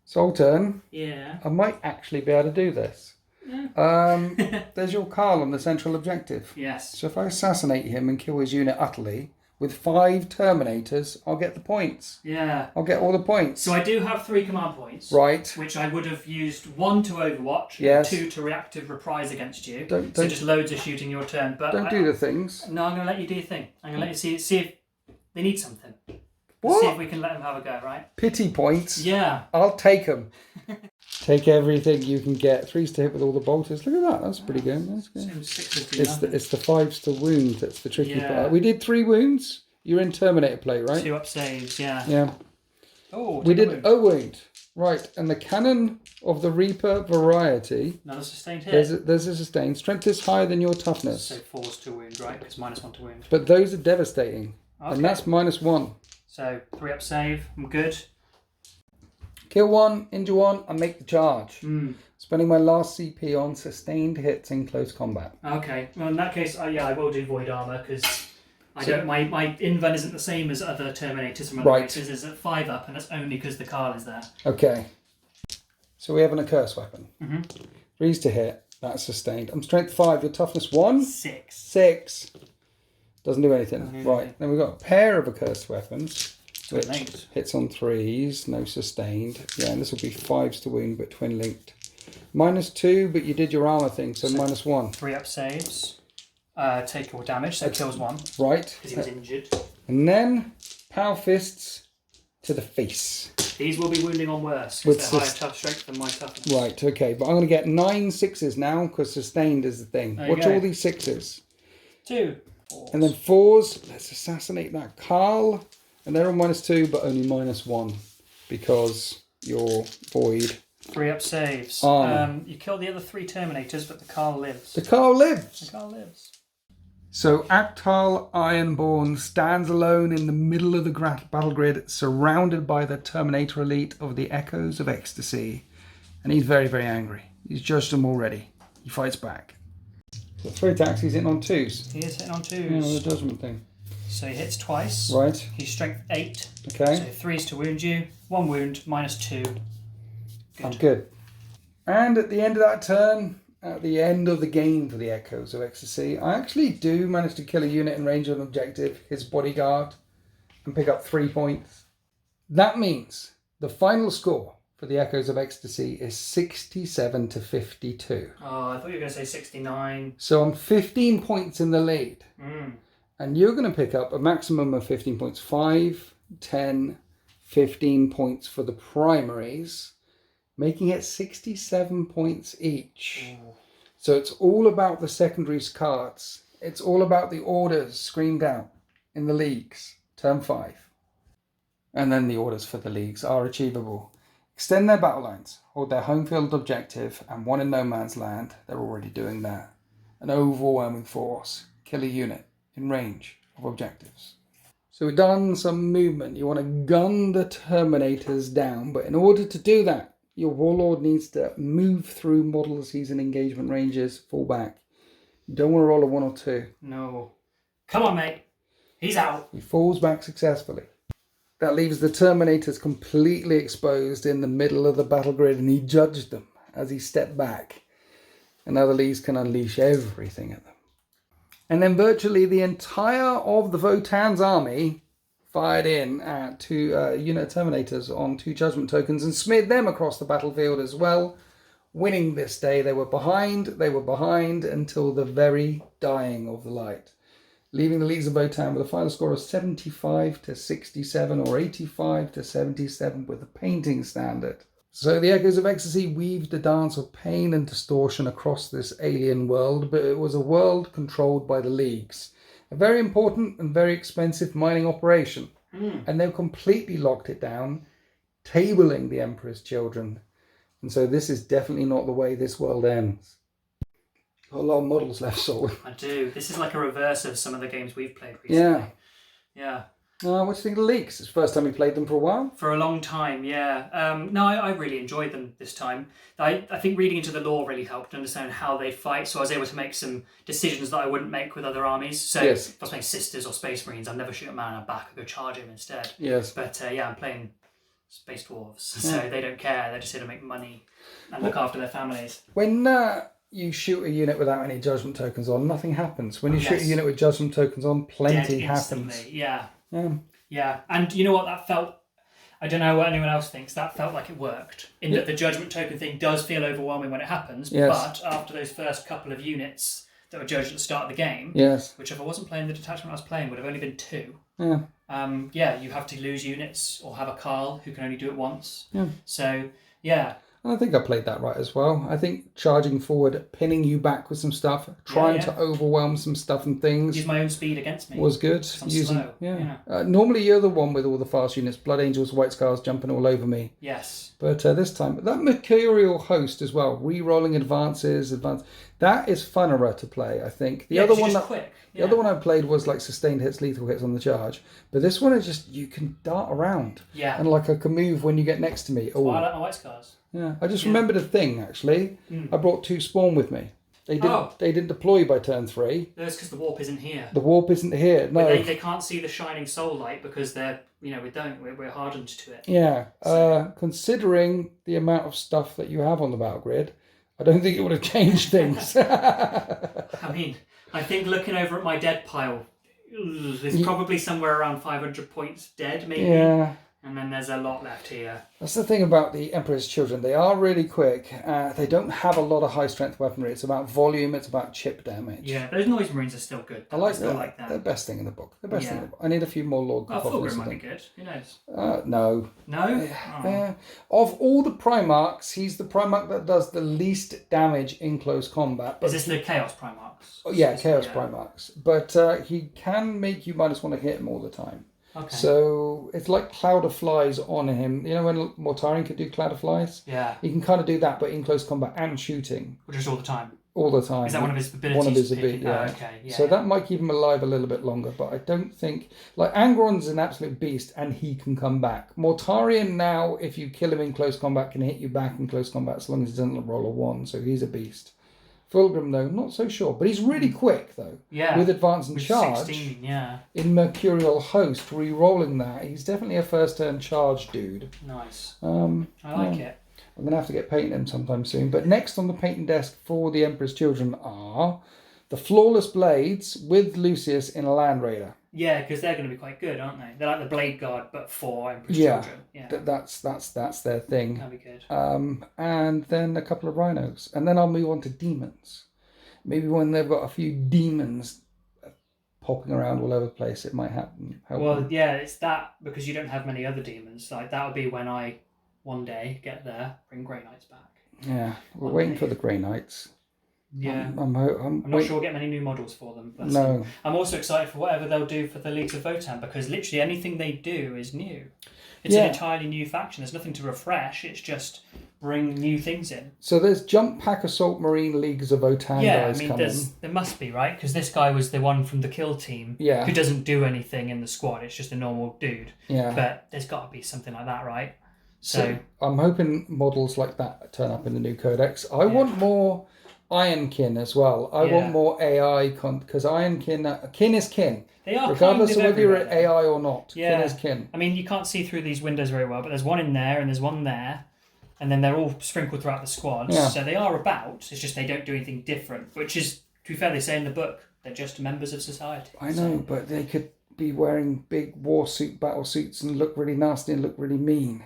Speaker 1: Sultan.
Speaker 2: Yeah.
Speaker 1: I might actually be able to do this. Yeah. There's your Carl on the central objective.
Speaker 2: Yes.
Speaker 1: So if I assassinate him and kill his unit utterly, with 5 Terminators, I'll get the points.
Speaker 2: Yeah.
Speaker 1: I'll get all the points.
Speaker 2: So I do have 3 command points.
Speaker 1: Right.
Speaker 2: Which I would have used 1 to Overwatch,
Speaker 1: yes.
Speaker 2: 2 to reactive reprise against you.
Speaker 1: Don't,
Speaker 2: so just loads of shooting your turn. But
Speaker 1: don't do the things.
Speaker 2: No, I'm going to let you do your thing. I'm going to let you see if they need something.
Speaker 1: What?
Speaker 2: See if we can let them have a go, right?
Speaker 1: Pity points.
Speaker 2: Yeah.
Speaker 1: I'll take them. Take everything you can get. 3s to hit with all the bolters. Look at that. That's pretty good. That's good. It's the 5s to wound that's the tricky part. We did 3 wounds. You're in Terminator play, right?
Speaker 2: 2 up saves, yeah.
Speaker 1: Yeah.
Speaker 2: Oh,
Speaker 1: we did a wound. Right. And the Cannon of the Reaper variety.
Speaker 2: Another sustained hit.
Speaker 1: There's a sustained. Strength is higher than your toughness.
Speaker 2: So 4s to wound, right? Because -1 to wound.
Speaker 1: But those are devastating.
Speaker 2: Okay.
Speaker 1: And that's -1.
Speaker 2: So 3 up save. I'm good.
Speaker 1: Kill 1, injure 1, and make the charge. Spending my last CP on sustained hits in close combat.
Speaker 2: Okay. Well, in that case, I will do Void Armor because my invuln isn't the same as other Terminators from other races. It's at 5 up, and that's only because the Carl is there.
Speaker 1: Okay. So we have an accursed weapon. 3s to hit. That's sustained. I'm strength 5. Your toughness 1. 6. Doesn't do anything. Right. Then we've got a pair of accursed weapons. Which hits on 3s, no sustained. Yeah, and this will be 5s to wound, but twin linked. -2, but you did your armor thing, so -1.
Speaker 2: 3 up saves. Take all damage, so it kills 1.
Speaker 1: Right.
Speaker 2: Because he was injured.
Speaker 1: And then Power Fists to the face.
Speaker 2: These will be wounding on worse because they're higher tough strength than my toughness.
Speaker 1: Right, okay. But I'm going to get 9 6s now because sustained is the thing. Watch all these 6s.
Speaker 2: 2 4s.
Speaker 1: And then 4s. Let's assassinate that Carl. And they're on -2, but only -1 because you're void.
Speaker 2: 3 up saves. You kill the other 3 Terminators, but the Carl lives.
Speaker 1: The Carl lives.
Speaker 2: The Carl lives.
Speaker 1: So Aktal Ironborn stands alone in the middle of the battle grid, surrounded by the Terminator elite of the Echoes of Ecstasy. And he's very, very angry. He's judged them already. He fights back. So 3 attacks, he's hitting on 2s.
Speaker 2: He is hitting on 2s.
Speaker 1: Yeah, the judgment thing.
Speaker 2: So he hits twice.
Speaker 1: Right.
Speaker 2: He's strength 8.
Speaker 1: Okay.
Speaker 2: So 3s to wound you. 1 wound, -2. Good.
Speaker 1: I'm good. And at the end of that turn, at the end of the game for the Echoes of Ecstasy, I actually do manage to kill a unit in range of an objective, his bodyguard, and pick up 3 points. That means the final score for the Echoes of Ecstasy is 67 to 52.
Speaker 2: Oh, I thought you were going to say 69.
Speaker 1: So I'm 15 points in the lead.
Speaker 2: Mm.
Speaker 1: And you're going to pick up a maximum of 15 points. 5, 10, 15 points for the primaries, making it 67 points each.
Speaker 2: Ooh.
Speaker 1: So it's all about the secondaries cards. It's all about the orders screamed out in the leagues, turn 5. And then the orders for the leagues are achievable. Extend their battle lines, hold their home field objective, and 1 in no man's land. They're already doing that. An overwhelming force. Kill a unit in range of objectives. So we've done some movement. You want to gun the Terminators down, but in order to do that, your Warlord needs to move through models he's in engagement ranges, fall back. You don't want to roll a 1 or 2.
Speaker 2: No. Come on, mate. He's out.
Speaker 1: He falls back successfully. That leaves the Terminators completely exposed in the middle of the battle grid, and he judged them as he stepped back. And now the Leagues can unleash everything at them. And then virtually the entire of the Votan's army fired in at 2 unit Terminators on 2 judgment tokens and smeared them across the battlefield as well. Winning this day, they were behind until the very dying of the light, leaving the Leagues of Votann with a final score of 75 to 67 or 85 to 77 with the painting standard. So the Echoes of Ecstasy weaved a dance of pain and distortion across this alien world, but it was a world controlled by the Leagues. A very important and very expensive mining operation. And they've completely locked it down, tabling the Emperor's children. And so this is definitely not the way this world ends. Got a lot of models left, Saul.
Speaker 2: I do. This is like a reverse of some of the games we've played recently. Yeah.
Speaker 1: What do you think of the Leagues? It's the first time we played them for a while?
Speaker 2: For a long time, yeah. No, I really enjoyed them this time. I think reading into the lore really helped understand how they fight, so I was able to make some decisions that I wouldn't make with other armies. So
Speaker 1: yes.
Speaker 2: If I was playing Sisters or Space Marines, I'd never shoot a man in the back, I'd go charge him instead.
Speaker 1: Yes.
Speaker 2: But I'm playing Space Dwarves, so they don't care, they're just here to make money and look after their families.
Speaker 1: When you shoot a unit without any judgment tokens on, nothing happens. When you shoot a unit with judgment tokens on, plenty happens.
Speaker 2: Yeah, and you know what, that felt, I don't know what anyone else thinks, that felt like it worked. In that the judgment token thing does feel overwhelming when it happens, but after those first couple of units that were judged at the start of the game, which if I wasn't playing the detachment I was playing would have only been 2, you have to lose units or have a Carl who can only do it once. So,
Speaker 1: And I think I played that right as well. I think charging forward, pinning you back with some stuff, trying to overwhelm some stuff and things.
Speaker 2: Use my own speed against me.
Speaker 1: Was good.
Speaker 2: Slow.
Speaker 1: Normally you're the one with all the fast units, Blood Angels, White Scars jumping all over me.
Speaker 2: Yes.
Speaker 1: But this time, that Mercurial Host as well, re-rolling advances, that is funner to play, I think. The other one The other one I played was like sustained hits, lethal hits on the charge. But this one is just, you can dart around.
Speaker 2: Yeah.
Speaker 1: And like I can move when you get next to me.
Speaker 2: Oh, I like my White Scars.
Speaker 1: Yeah, I just remembered a thing, actually. I brought 2 Spawn with me. They didn't deploy by turn 3.
Speaker 2: That's because the warp isn't here.
Speaker 1: The warp isn't here, no.
Speaker 2: They can't see the shining soul light because they're, we're hardened to it.
Speaker 1: Yeah, considering the amount of stuff that you have on the battle grid, I don't think it would have changed things.
Speaker 2: I mean, I think looking over at my dead pile, there's probably somewhere around 500 points dead, maybe.
Speaker 1: Yeah.
Speaker 2: And then there's a lot left here.
Speaker 1: That's the thing about the Emperor's Children. They are really quick. They don't have a lot of high-strength weaponry. It's about volume. It's about chip damage.
Speaker 2: Yeah, those Noise Marines are still good.
Speaker 1: I
Speaker 2: still
Speaker 1: that.
Speaker 2: like that.
Speaker 1: They're the best thing in the book. I need a few more Lord
Speaker 2: Fulgrim might be good. Who knows?
Speaker 1: No.
Speaker 2: No?
Speaker 1: Of all the Primarchs, he's the Primarch that does the least damage in close combat.
Speaker 2: Is this the Chaos Primarchs?
Speaker 1: Oh, yeah, Chaos Primarchs. But he can make you minus one to hit him all the time.
Speaker 2: Okay.
Speaker 1: So it's like Cloud of Flies on him. You know when Mortarion could do Cloud of Flies?
Speaker 2: Yeah.
Speaker 1: He can kind of do that, but in close combat and shooting.
Speaker 2: Which is all the time?
Speaker 1: All the time.
Speaker 2: Is that one of his abilities?
Speaker 1: One of his abilities, yeah.
Speaker 2: Oh, okay. Yeah,
Speaker 1: so that might keep him alive a little bit longer, but I don't think... Like, Angron's an absolute beast, and he can come back. Mortarion now, if you kill him in close combat, can hit you back in close combat as long as he doesn't roll a 1, so he's a beast. Fulgrim, though, not so sure. But he's really quick, though.
Speaker 2: Yeah.
Speaker 1: With advance and charge.
Speaker 2: 16, yeah.
Speaker 1: In Mercurial Host, re-rolling that. He's definitely a first-turn charge dude.
Speaker 2: Nice.
Speaker 1: I
Speaker 2: like it.
Speaker 1: I'm going to have to get painting him sometime soon. But next on the painting desk for the Emperor's Children are the Flawless Blades with Lucius in a Land Raider.
Speaker 2: Yeah, because they're going to be quite good, aren't they? They're like the Blade Guard, but for Emperor's Children. Yeah,
Speaker 1: that's their thing.
Speaker 2: That'd be good.
Speaker 1: And then a couple of rhinos. And then I'll move on to demons. Maybe when they've got a few demons popping around all over the place, it might happen.
Speaker 2: Yeah, it's that because you don't have many other demons. Like that'll be when I one day get there, bring Grey Knights back.
Speaker 1: Yeah, we're waiting for the Grey Knights.
Speaker 2: Yeah,
Speaker 1: I'm
Speaker 2: not sure we'll get many new models for them. But
Speaker 1: no.
Speaker 2: I'm also excited for whatever they'll do for the Leagues of Votann because literally anything they do is new. It's an entirely new faction. There's nothing to refresh. It's just bring new things in.
Speaker 1: So there's Jump Pack Assault Marine Leagues of Votann guys coming.
Speaker 2: There must be, right? Because this guy was the one from the Kill team who doesn't do anything in the squad. It's just a normal dude.
Speaker 1: Yeah.
Speaker 2: But there's got to be something like that, right? So
Speaker 1: I'm hoping models like that turn up in the new codex. I want more Ironkin as well. I want more AI because Ironkin, kin is kin.
Speaker 2: They are
Speaker 1: regardless
Speaker 2: kind
Speaker 1: of whether you're AI or not.
Speaker 2: Yeah.
Speaker 1: Kin is kin.
Speaker 2: I mean, you can't see through these windows very well, but there's one in there and there's one there, and then they're all sprinkled throughout the squads.
Speaker 1: Yeah.
Speaker 2: So they are about. It's just they don't do anything different, which is, to be fair, they say in the book they're just members of society.
Speaker 1: I know, but they could be wearing big war suit battle suits and look really nasty and look really mean.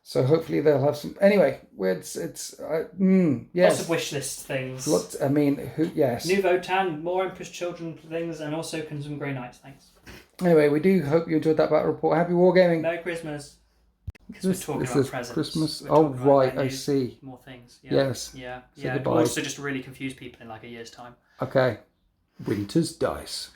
Speaker 1: So hopefully they'll have some. Anyway, yes.
Speaker 2: Lots of wish list things.
Speaker 1: Yes.
Speaker 2: New Votan, more Emperor's Children things, and also some Grey Knights. Thanks.
Speaker 1: Anyway, we do hope you enjoyed that battle report. Happy wargaming.
Speaker 2: Merry Christmas. Because we're talking about presents.
Speaker 1: Christmas. Right, I see.
Speaker 2: More things. Yeah.
Speaker 1: Yes.
Speaker 2: Yeah.
Speaker 1: So
Speaker 2: yeah.
Speaker 1: goodbye.
Speaker 2: Also, just really confuse people in like a year's time.
Speaker 1: Okay. Winter's Dice.